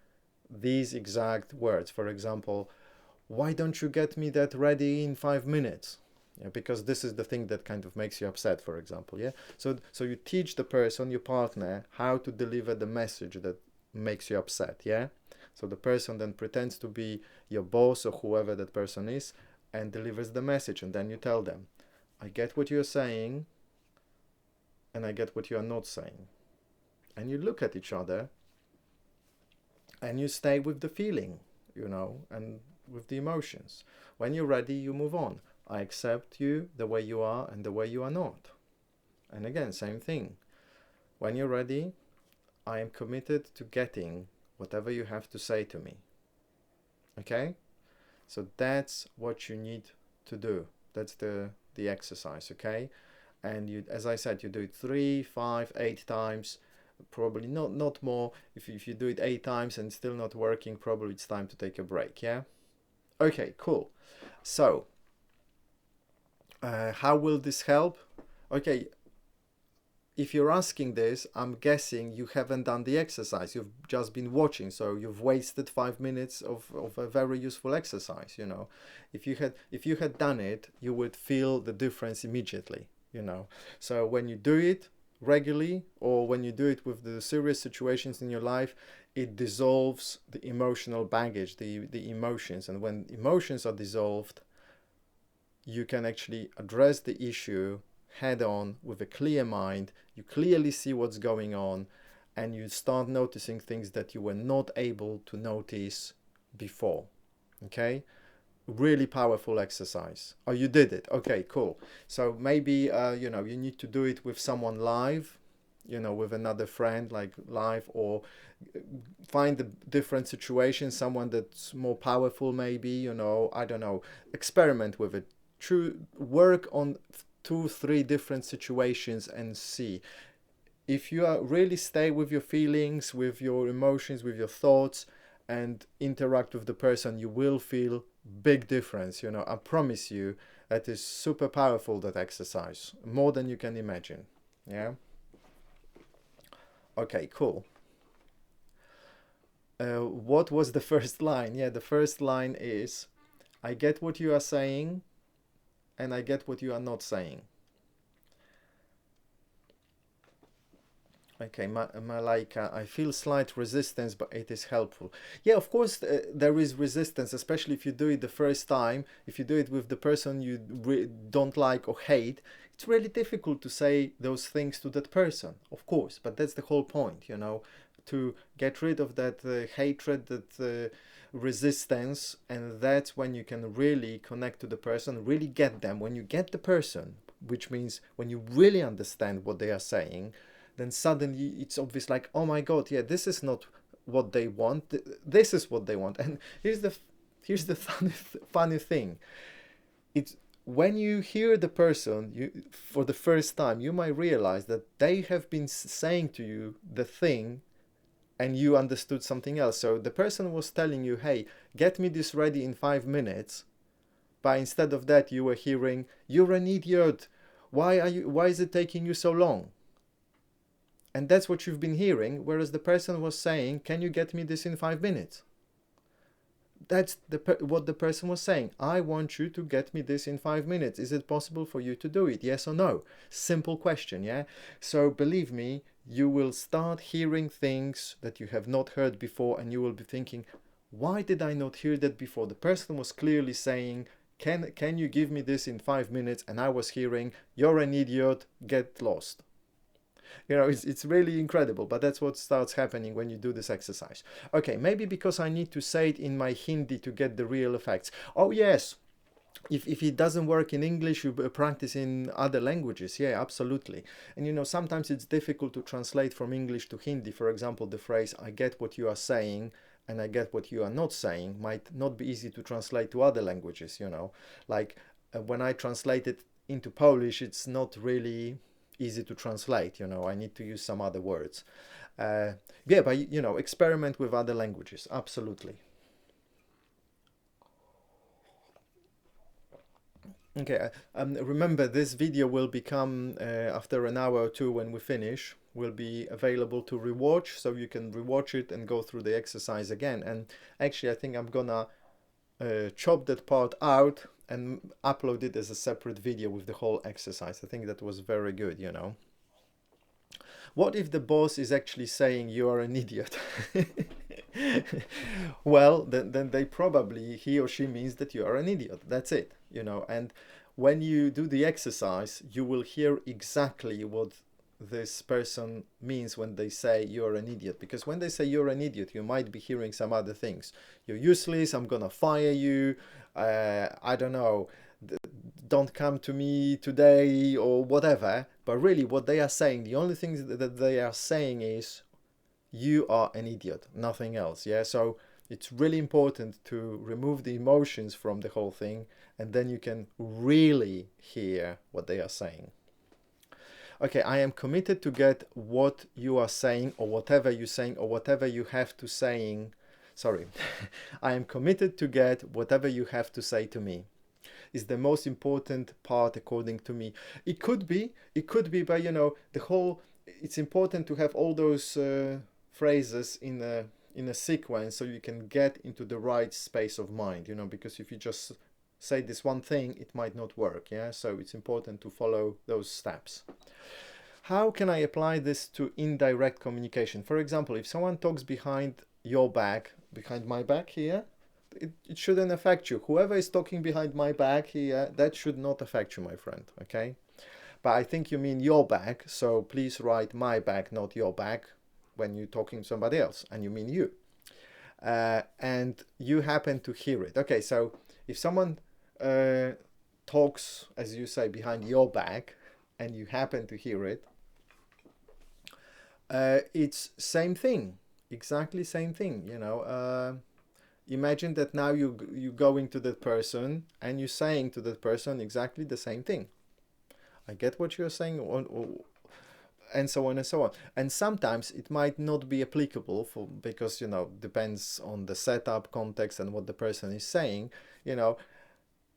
these exact words. For example, why don't you get me that ready in 5 minutes? Yeah, because this is the thing that kind of makes you upset, for example. Yeah, so you teach the person, your partner, how to deliver the message that makes you upset. Yeah, so the person then pretends to be your boss or whoever that person is and delivers the message, and then you tell them, I get what you're saying and I get what you are not saying. And you look at each other and you stay with the feeling, and with the emotions. When you're ready, you move on. I accept you the way you are and the way you are not. And again, same thing. When you're ready, I am committed to getting whatever you have to say to me. Okay? So that's what you need to do. That's the exercise, okay? And you, as I said, you do it 3, 5, 8 times. probably not more. If you do it 8 times and still not working, probably it's time to take a break. Yeah. Okay, cool. So how will this help? Okay, if you're asking this, I'm guessing you haven't done the exercise. You've just been watching, so you've wasted 5 minutes of a very useful exercise, you know. If you had done it, you would feel the difference immediately, you know. So when you do it regularly, or when you do it with the serious situations in your life, it dissolves the emotional baggage, the emotions. And when emotions are dissolved, you can actually address the issue head on with a clear mind. You clearly see what's going on, and you start noticing things that you were not able to notice before. Okay, really powerful exercise. Oh, you did it. Okay, cool. So maybe you know, you need to do it with someone live, you know, with another friend, like live, or find a different situation, someone that's more powerful, maybe, you know, I don't know, experiment with it. True, work on 2 3 different situations and see if you are really stay with your feelings, with your emotions, with your thoughts, and interact with the person, you will feel big difference, you know. I promise you, that is super powerful, that exercise, more than you can imagine. Yeah. Okay, cool. What was the first line? Yeah, the first line is, I get what you are saying, and I get what you are not saying. Okay, Malaika, I feel slight resistance, but it is helpful. Yeah, of course, there is resistance, especially if you do it the first time. If you do it with the person you don't like or hate, it's really difficult to say those things to that person, of course. But that's the whole point, you know, to get rid of that hatred, that resistance, and that's when you can really connect to the person, really get them. When you get the person, which means when you really understand what they are saying, then suddenly it's obvious, like, oh my god, yeah, this is not what they want, this is what they want. And here's the funny thing. It's when you hear the person you for the first time, you might realize that they have been saying to you the thing, and you understood something else. So the person was telling you, hey, get me this ready in 5 minutes, but instead of that you were hearing, you're an idiot, why is it taking you so long? And that's what you've been hearing, whereas the person was saying, can you get me this in 5 minutes? That's what the person was saying. I want you to get me this in 5 minutes. Is it possible for you to do it? Yes or no? Simple question, yeah? So believe me, you will start hearing things that you have not heard before, and you will be thinking, why did I not hear that before? The person was clearly saying, can you give me this in 5 minutes? And I was hearing, you're an idiot, get lost. You know, it's really incredible, but that's what starts happening when you do this exercise. Okay, maybe because I need to say it in my Hindi to get the real effects. Oh yes, if it doesn't work in English, you practice in other languages. Yeah, absolutely. And you know, sometimes it's difficult to translate from English to Hindi. For example, the phrase, I get what you are saying and I get what you are not saying, might not be easy to translate to other languages, you know. Like when I translate it into Polish, it's not really easy to translate, you know. I need to use some other words. Yeah, but you know, experiment with other languages, absolutely. Okay, remember this video will become, after an hour or two when we finish, will be available to rewatch, so you can rewatch it and go through the exercise again. And actually, I think I'm gonna chop that part out and upload it as a separate video with the whole exercise. I think that was very good, you know. What if the boss is actually saying you are an idiot? Well, then they probably, he or she means that you are an idiot. That's it, you know. And when you do the exercise, you will hear exactly what this person means when they say you're an idiot. Because when they say you're an idiot, you might be hearing some other things. You're useless, I'm gonna fire you, I don't know, don't come to me today or whatever. But really, what they are saying, the only thing that they are saying is, you are an idiot, nothing else. Yeah, so it's really important to remove the emotions from the whole thing, and then you can really hear what they are saying. Okay, I am committed to get what you are saying, or whatever you're saying, or whatever you have to saying. Sorry. I am committed to get whatever you have to say to me. Is the most important part according to me. It could be, but the whole. It's important to have all those phrases in a sequence so you can get into the right space of mind. Because if you just say this one thing, it might not work. Yeah, so it's important to follow those steps. How can I apply this to indirect communication? For example, if someone talks behind your back, behind my back here, it shouldn't affect you. Whoever is talking behind my back here, that should not affect you, my friend. Okay? But I think you mean your back, so please write my back, not your back, when you're talking to somebody else, and you mean you. And you happen to hear it. Okay, so if someone talks, as you say, behind your back, and you happen to hear it, it's same thing, exactly same thing. Imagine that now you going to that person and you're saying to that person exactly the same thing. I get what you're saying, and so on and so on. And sometimes it might not be applicable because depends on the setup, context, and what the person is saying.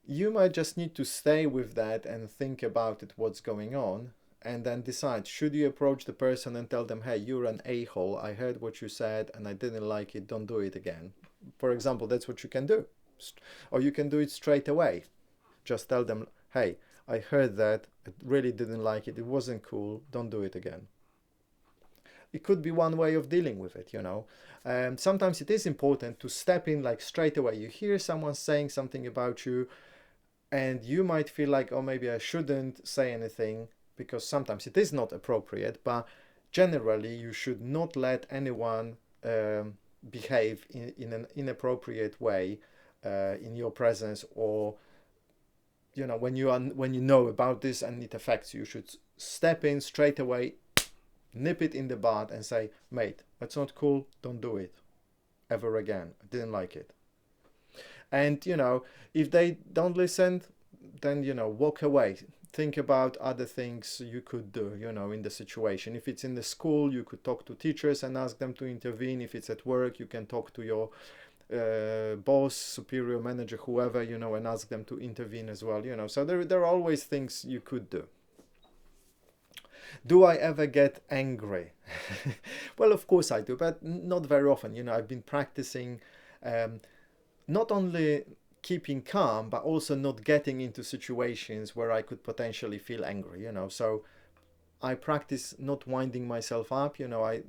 You might just need to stay with that and think about it, what's going on, and then decide, should you approach the person and tell them, hey, you're an a-hole, I heard what you said and I didn't like it, don't do it again. For example, that's what you can do. Or you can do it straight away. Just tell them, hey, I heard that, I really didn't like it, it wasn't cool, don't do it again. It could be one way of dealing with it. Sometimes it is important to step in like straight away. You hear someone saying something about you and you might feel like, oh, maybe I shouldn't say anything, because sometimes it is not appropriate, but generally you should not let anyone behave in an inappropriate way in your presence, or when you know about this and it affects you, you should step in straight away, nip it in the bud and say, mate, that's not cool, don't do it ever again, I didn't like it. And if they don't listen, then walk away. Think about other things you could do in the situation. If it's in the school, you could talk to teachers and ask them to intervene. If it's at work, you can talk to your boss, superior, manager, whoever, and ask them to intervene as well. So there are always things you could do. Do I ever get angry? Well, of course I do, but not very often. I've been practicing not only keeping calm, but also not getting into situations where I could potentially feel angry. So I practice not winding myself up. I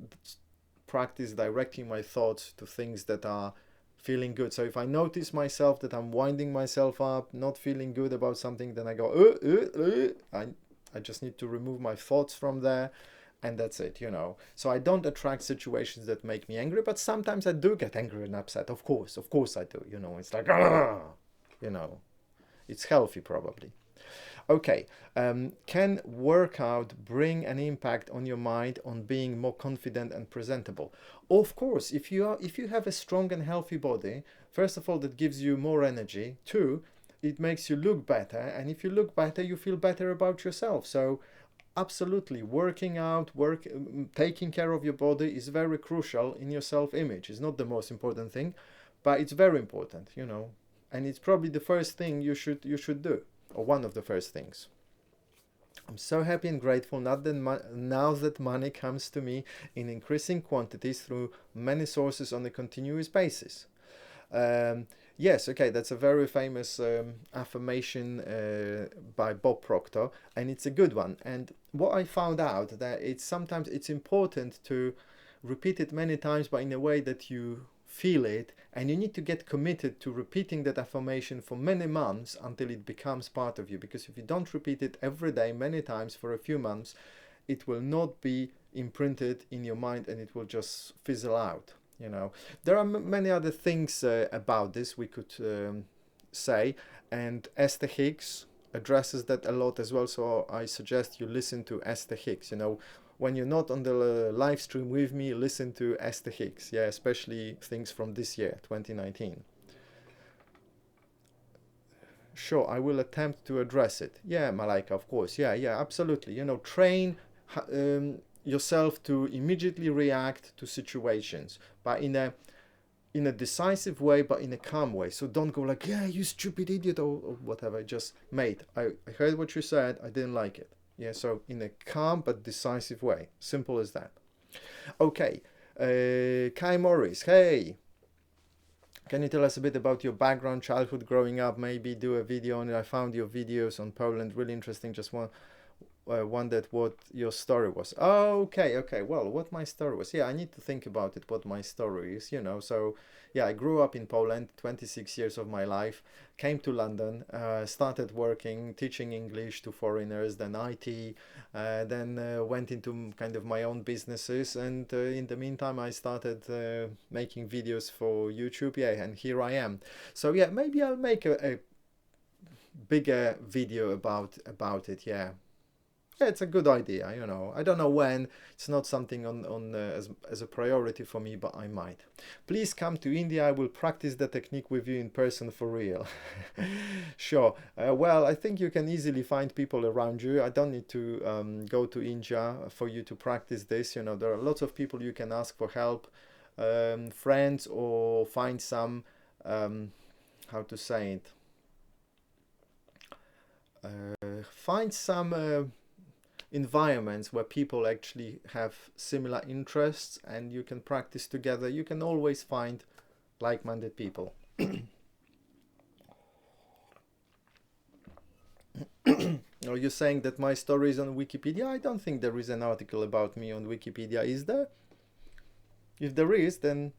practice directing my thoughts to things that are feeling good. So if I notice myself that I'm winding myself up, not feeling good about something, then I go, I just need to remove my thoughts from there, and that's it. So I don't attract situations that make me angry, but sometimes I do get angry and upset. Of course I do. It's like, it's healthy probably. Okay, can workout bring an impact on your mind on being more confident and presentable? Of course, if you have a strong and healthy body, first of all, that gives you more energy. Two, it makes you look better, and if you look better, you feel better about yourself. So absolutely, working out, taking care of your body is very crucial in your self-image. It's not the most important thing, but it's very important, and it's probably the first thing you should do, or one of the first things. I'm so happy and grateful now that money comes to me in increasing quantities through many sources on a continuous basis. Yes, okay, that's a very famous affirmation by Bob Proctor, and it's a good one. And what I found out that sometimes it's important to repeat it many times, but in a way that you feel it, and you need to get committed to repeating that affirmation for many months until it becomes part of you. Because if you don't repeat it every day many times for a few months, it will not be imprinted in your mind and it will just fizzle out. There are many other things about this we could say, and Esther Hicks addresses that a lot as well, so I suggest you listen to Esther Hicks. When you're not on the live stream with me, listen to Esther Hicks, especially things from this year, 2019. Sure, I will attempt to address it. Yeah, Malaika, of course. Yeah, absolutely. Train yourself to immediately react to situations, but in a decisive way, but in a calm way. So don't go like, yeah, you stupid idiot, or whatever. Just, mate, I heard what you said, I didn't like it. Yeah, so in a calm but decisive way. Simple as that. Okay, Kai Morris, hey, can you tell us a bit about your background, childhood, growing up? Maybe do a video on it. I found your videos on Poland really interesting. Just wondered what your story was. Oh, okay, okay. Well, what my story was? Yeah, I need to think about it. What my story is, you know. So, yeah, I grew up in Poland. 26 years of my life. Came to London. Started working, teaching English to foreigners. Then IT. Then went into kind of my own businesses. And in the meantime, I started making videos for YouTube. Yeah, and here I am. So yeah, maybe I'll make a bigger video about it. Yeah. Yeah, it's a good idea, you know. I don't know when. It's not something as a priority for me, but I might. Please come to India. I will practice the technique with you in person for real. Sure. Well, I think you can easily find people around you. I don't need to go to India for you to practice this. You know, there are lots of people you can ask for help, friends, or find some, how to say it, find some environments where people actually have similar interests and you can practice together. You can always find like-minded people. Are you saying that my story is on Wikipedia? I don't think there is an article about me on Wikipedia, is there? If there is, then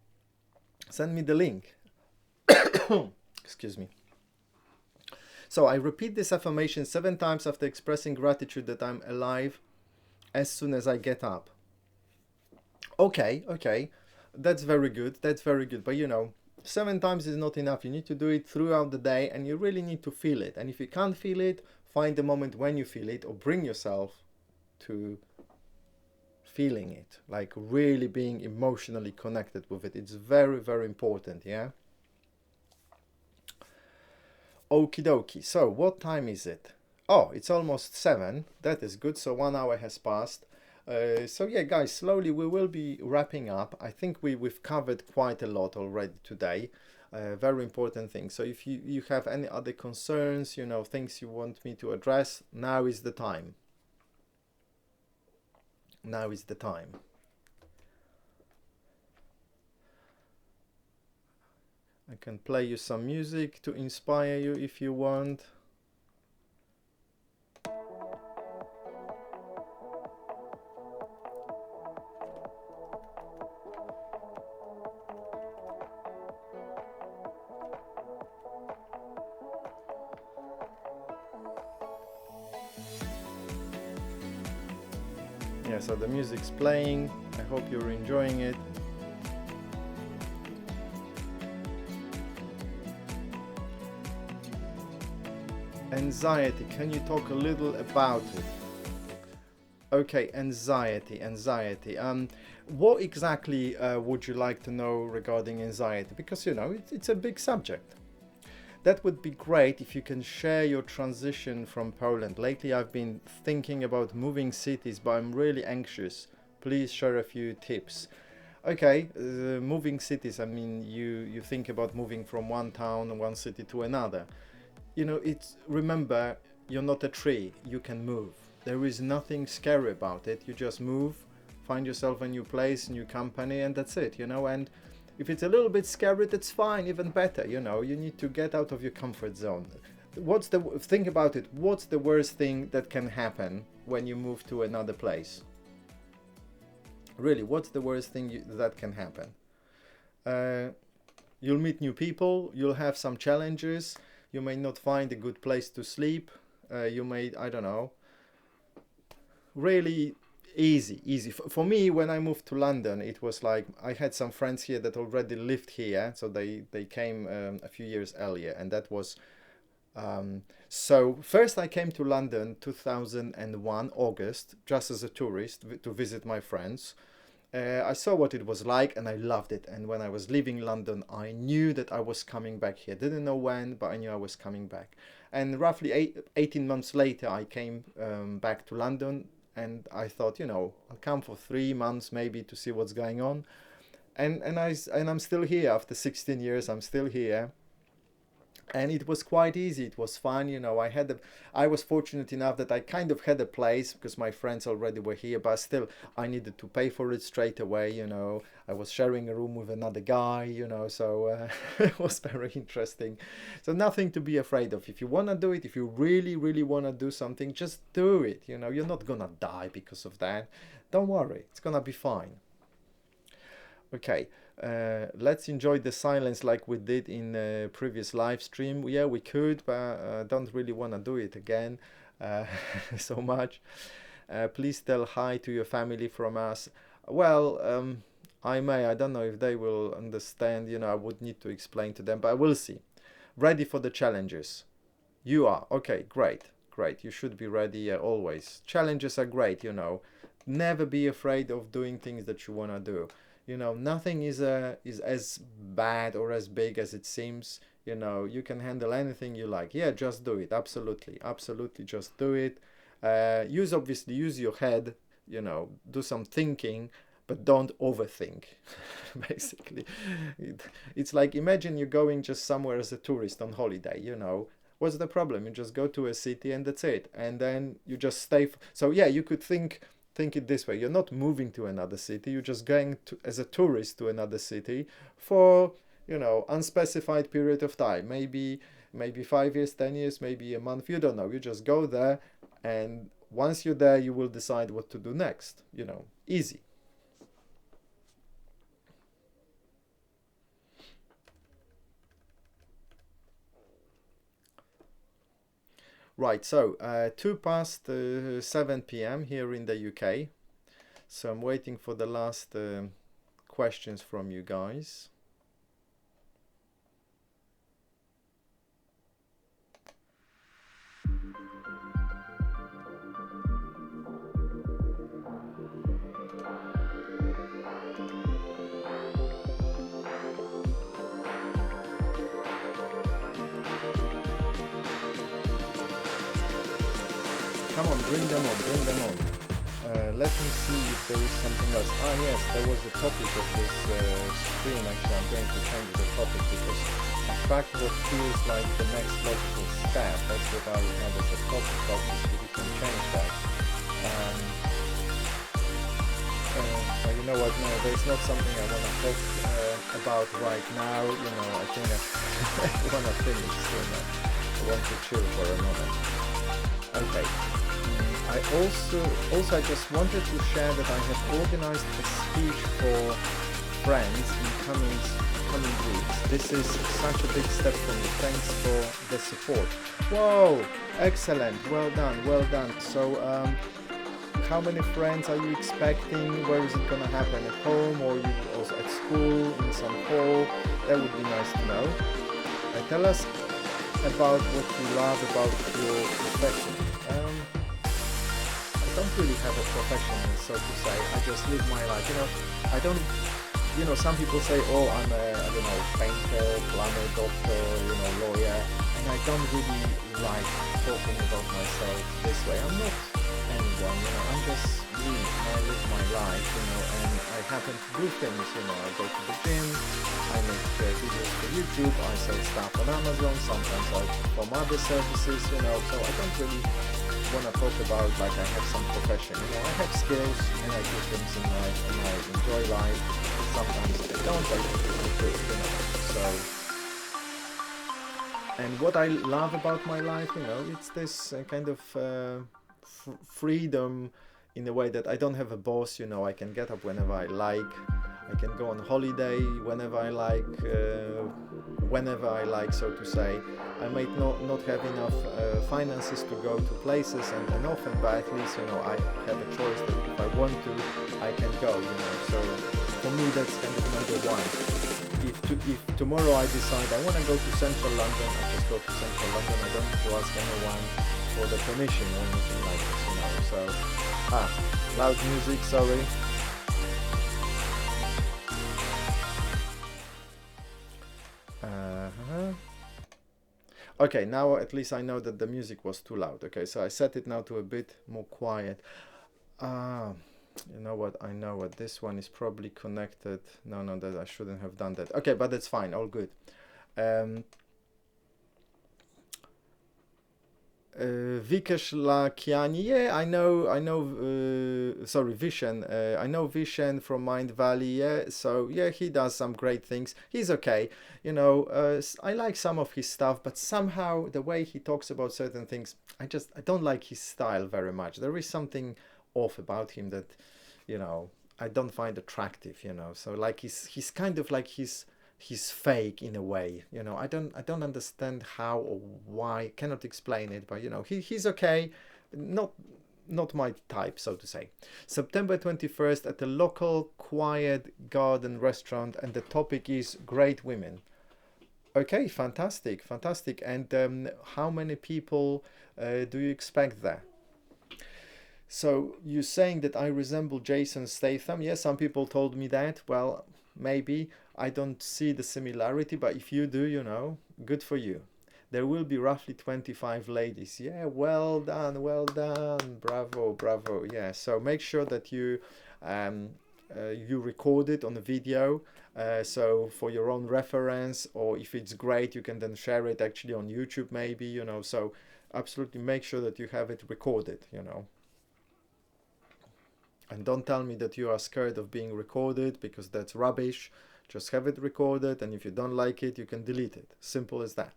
send me the link. Excuse me. So I repeat this affirmation 7 times after expressing gratitude that I'm alive as soon as I get up. Okay, okay. That's very good. That's very good. But you know, 7 times is not enough. You need to do it throughout the day and you really need to feel it. And if you can't feel it, find the moment when you feel it or bring yourself to feeling it, like really being emotionally connected with it. It's very, very important, yeah? Okie dokie. So, what time is it? Oh, it's almost 7. That is good. So, 1 hour has passed. So, yeah, guys, slowly we will be wrapping up. I think we've covered quite a lot already today. Very important thing. So, if you have any other concerns, you know, things you want me to address, now is the time. Now is the time. I can play you some music to inspire you if you want. Yeah, so the music's playing. I hope you're enjoying it. Anxiety, can you talk a little about it? Okay, anxiety. What exactly would you like to know regarding anxiety? Because, you know, it's a big subject. That would be great if you can share your transition from Poland. Lately, I've been thinking about moving cities, but I'm really anxious. Please share a few tips. Okay, moving cities, I mean, you think about moving from one town, one city to another. You know, remember, you're not a tree, you can move. There is nothing scary about it. You just move, find yourself a new place, new company, and that's it, you know. And if it's a little bit scary, that's fine, even better, you know. You need to get out of your comfort zone. Think about it, what's the worst thing that can happen when you move to another place? Really, what's the worst thing that can happen? You'll meet new people, you'll have some challenges. You may not find a good place to sleep. You may, I don't know. Really easy. For me, when I moved to London, it was like I had some friends here that already lived here. So they came a few years earlier. And that was... so first I came to London 2001, August, just as a tourist to visit my friends. I saw what it was like and I loved it. And when I was leaving London, I knew that I was coming back here. Didn't know when, but I knew I was coming back. And roughly 18 months later, I came back to London and I thought, I'll come for 3 months maybe to see what's going on, and I'm still here after 16 years. I'm still here, and it was quite easy. It was fun. I was fortunate enough that I kind of had a place because my friends already were here, but still I needed to pay for it straight away. I was sharing a room with another guy, so it was very interesting. So nothing to be afraid of. If you want to do it, if you really, really want to do something, just do it. You're not gonna die because of that. Don't worry, it's gonna be fine. Okay, let's enjoy the silence like we did in the previous live stream. Yeah, we could, but don't really want to do it again uh, so much. Please tell hi to your family from us. Well, I don't know if they will understand. I would need to explain to them, but we'll see. Ready for the challenges? You are. Okay, great, great. You should be ready always. Challenges are great. Never be afraid of doing things that you want to do. Nothing is as bad or as big as it seems. You can handle anything you like. Yeah, just do it. Absolutely, absolutely, just do it. Use your head. Do some thinking, but don't overthink. Basically, it's like, imagine you're going just somewhere as a tourist on holiday. What's the problem? You just go to a city and that's it, and then you just stay. So yeah, you could think it this way. You're not moving to another city. You're just going as a tourist to another city for unspecified period of time. Maybe 5 years, 10 years, maybe a month. You don't know. You just go there, and once you're there, you will decide what to do next. Easy. Right, so 7 p.m. here in the UK. So I'm waiting for the last questions from you guys. Come on, bring them on, bring them on. Let me see if there is something else. Yes, there was a topic of this stream. Actually, I'm going to change the topic because attract what feels like the next logical step. That's what I had as a topic. Obviously, we can change that. But you know what? No, there's not something I want to talk about right now. I think I want to finish soon. I want to chill for a moment. Okay. I I just wanted to share that I have organized a speech for friends in coming weeks. This is such a big step for me. Thanks for the support. Whoa, excellent. Well done, well done. So, how many friends are you expecting? Where is it gonna happen? At home or you also at school, in some hall? That would be nice to know. Tell us about what you love about your profession. I don't really have a profession, so to say. I just live my life. I don't. Some people say, "Oh, I'm a, I don't know, painter, plumber, doctor, lawyer," and I don't really like talking about myself this way. I'm not anyone. I'm just me. I live my life, and I happen to do things. I go to the gym. I make videos for YouTube. I sell stuff on Amazon. Sometimes I perform other services. So I don't really want to talk about like I have some profession. I have skills and I do things in life and I enjoy life. Sometimes I don't, but I do. So, and what I love about my life, it's this kind of freedom in a way that I don't have a boss. I can get up whenever I like. I can go on holiday whenever I like, so to say. I might not have enough finances to go to places and often, but at least I have a choice that if I want to, I can go. So for me, that's kind of number one. If tomorrow I decide I want to go to Central London, I just go to Central London. I don't need to ask anyone for the permission or anything like this. So loud music. Sorry. Okay, now at least I know that the music was too loud. Okay, so I set it now to a bit more quiet. Ah, you know what? I know what this one is probably connected. No, no, that I shouldn't have done that. Okay, but that's fine. All good. Um, Vikesh Lakiani, yeah, I know, sorry, Vishen, I know Vishen from Mind Valley, yeah, so, yeah, he does some great things, he's okay, you know, I like some of his stuff, but somehow the way he talks about certain things, I don't like his style very much, there is something off about him that, you know, I don't find attractive, you know, so, like, he's kind of like he's fake in a way, you know. I don't understand how or why, cannot explain it, but you know, he's okay, not not my type, so to say. September 21st at a local quiet garden restaurant, and the topic is great women. Okay, fantastic, fantastic. And how many people do you expect there? So you're saying that I resemble Jason Statham? Yes, some people told me that. Well, maybe I don't see the similarity, but if you do, you know, good for you. There will be roughly 25 ladies. Yeah, well done, well done. Bravo, bravo. Yeah, so make sure that um, you record it on a video. So for your own reference, or if it's great, you can then share it actually on YouTube, maybe, you know. So absolutely make sure that you have it recorded, you know. And don't tell me that you are scared of being recorded, because that's rubbish. Just have it recorded, and if you don't like it, you can delete it. Simple as that.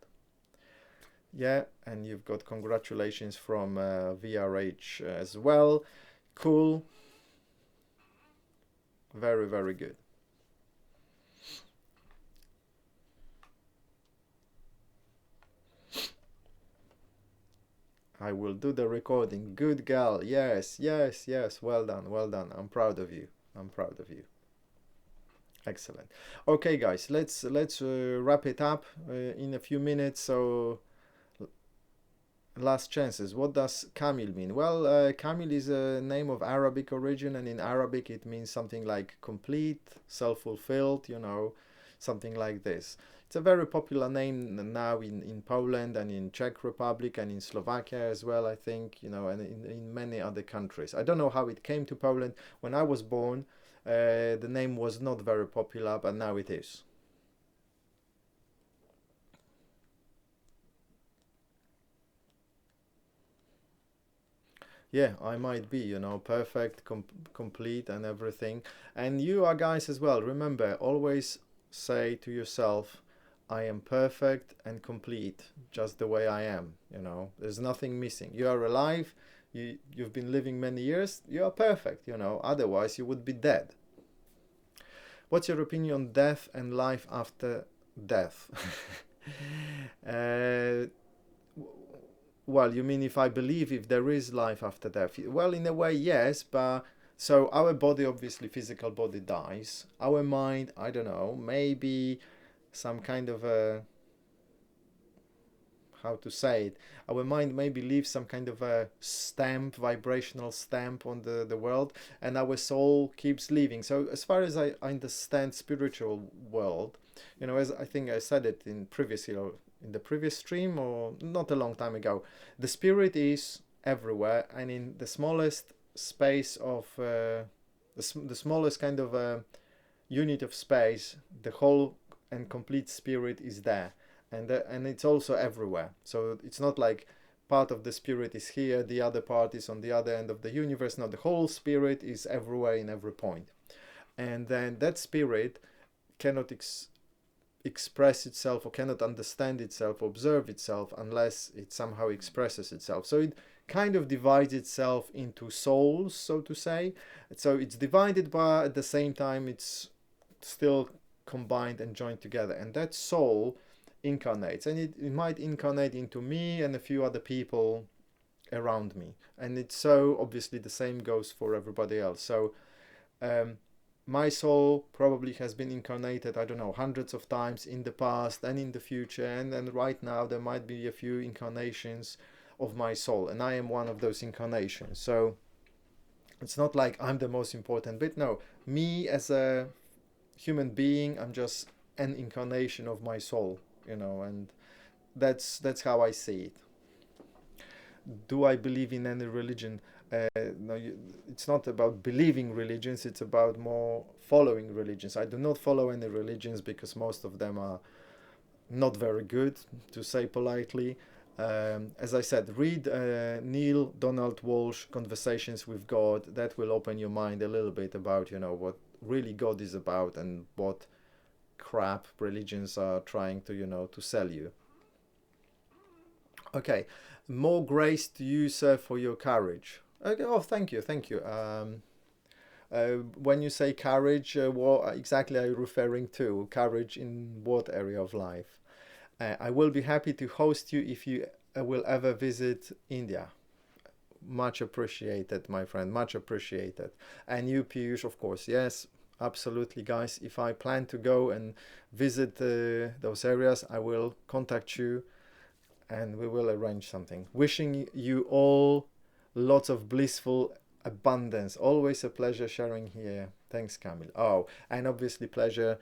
Yeah, and you've got congratulations from VRH as well. Cool. Very, very good. I will do the recording. Good girl. Yes, yes, yes. Well done, well done. I'm proud of you. I'm proud of you. Excellent. Okay, guys, let's wrap it up in a few minutes. So last chances. What does Kamil mean? Well, Kamil is a name of Arabic origin, and in Arabic it means something like complete, self-fulfilled, you know, something like this. It's a very popular name now in Poland and in Czech Republic and in Slovakia as well, I think, you know, and in many other countries. I don't know how it came to Poland. When I was born, the name was not very popular, but now it is. Yeah, I might be, you know, perfect, complete, and everything. And you are guys as well. Remember, always say to yourself, I am perfect and complete, just the way I am. You know, there's nothing missing. You are alive. You've been living many years. You are perfect. You know, otherwise you would be dead. What's your opinion on death and life after death? uh, Well, you mean if I believe if there is life after death? Well, in a way, yes, but so our body, obviously, physical body dies. Our mind, I don't know, maybe some kind of a, how to say it, our mind maybe leaves some kind of a stamp, vibrational stamp on the world, and our soul keeps living. So, as far as I understand spiritual world, you know, as I think I said it in previous, you know, in the previous stream or not a long time ago, the spirit is everywhere, and in the smallest space of the smallest kind of unit of space, the whole and complete spirit is there, and it's also everywhere. So it's not like part of the spirit is here, the other part is on the other end of the universe. No, the whole spirit is everywhere in every point, and then that spirit cannot express itself or cannot understand itself, observe itself, unless it somehow expresses itself. So it kind of divides itself into souls, so to say. So it's divided, but at the same time it's still combined and joined together, and that soul incarnates, and it might incarnate into me and a few other people around me, and it's so obviously the same goes for everybody else. So um, my soul probably has been incarnated, I don't know, hundreds of times in the past and in the future, and right now there might be a few incarnations of my soul, and I am one of those incarnations. So it's not like I'm the most important bit. No, me as a human being, I'm just an incarnation of my soul, you know, and that's how I see it. Do I believe in any religion? No, it's not about believing religions, it's about more following religions. I do not follow any religions because most of them are not very good, to say politely. As I said, read Neil Donald Walsh, Conversations with God. That will open your mind a little bit about, what really God is about and what crap religions are trying to, to sell you. Okay, more grace to you, sir, for your courage. Okay, oh, thank you, thank you. When you say courage, what exactly are you referring to? Courage in what area of life? I will be happy to host you if you will ever visit India. Much appreciated, my friend, much appreciated. And you, Piyush, of course, yes, absolutely, guys. If I plan to go and visit those areas, I will contact you and we will arrange something. Wishing you all lots of blissful abundance. Always a pleasure sharing here. Thanks, Kamil. Oh, and obviously pleasure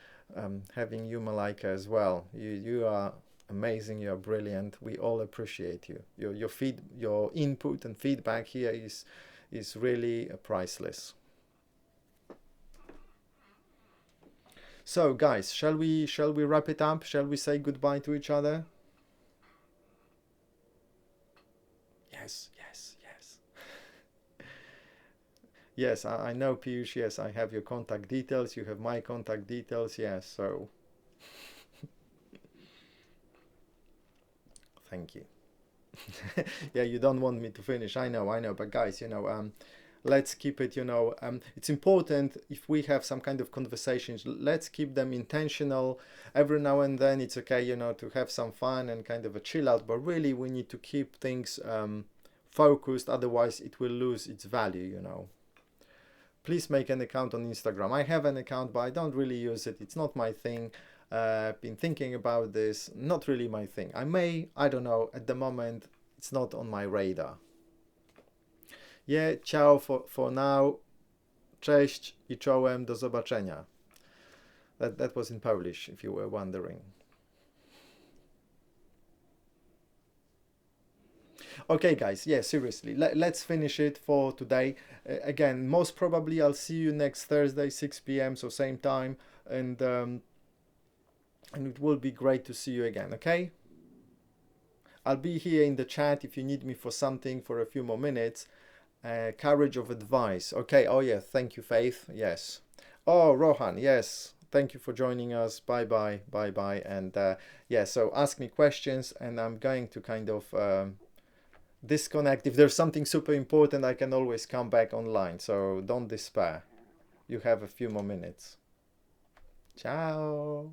having you, Malaika, as well. You are amazing. You are brilliant. We all appreciate you. Your input and feedback here is really priceless. So, guys, shall we wrap it up? Shall we say goodbye to each other? Yes, yes, yes. Yes, I know, Piyush. Yes, I have your contact details. You have my contact details. Yes, so thank you. Yeah, you don't want me to finish. I know. But guys, let's keep it. It's important if we have some kind of conversations. Let's keep them intentional. Every now and then, it's okay, to have some fun and kind of a chill out. But really, we need to keep things focused. Otherwise, it will lose its value. Please make an account on Instagram. I have an account, but I don't really use it. It's not my thing. Been thinking about this. Not really my thing. I don't know. At the moment, it's not on my radar. Yeah, ciao for now. Cześć I czołem, do zobaczenia. That was in Polish, if you were wondering. Okay, guys, yeah, seriously, let's finish it for today. Again, most probably I'll see you next Thursday, 6 p.m., so same time, and it will be great to see you again, okay? I'll be here in the chat if you need me for something for a few more minutes. Courage of advice. Okay, oh yeah, thank you, Faith. Yes. Oh, Rohan, yes. Thank you for joining us. Bye bye, bye bye. And yeah, so ask me questions, and I'm going to kind of disconnect. If there's something super important, I can always come back online. So don't despair. You have a few more minutes. Ciao.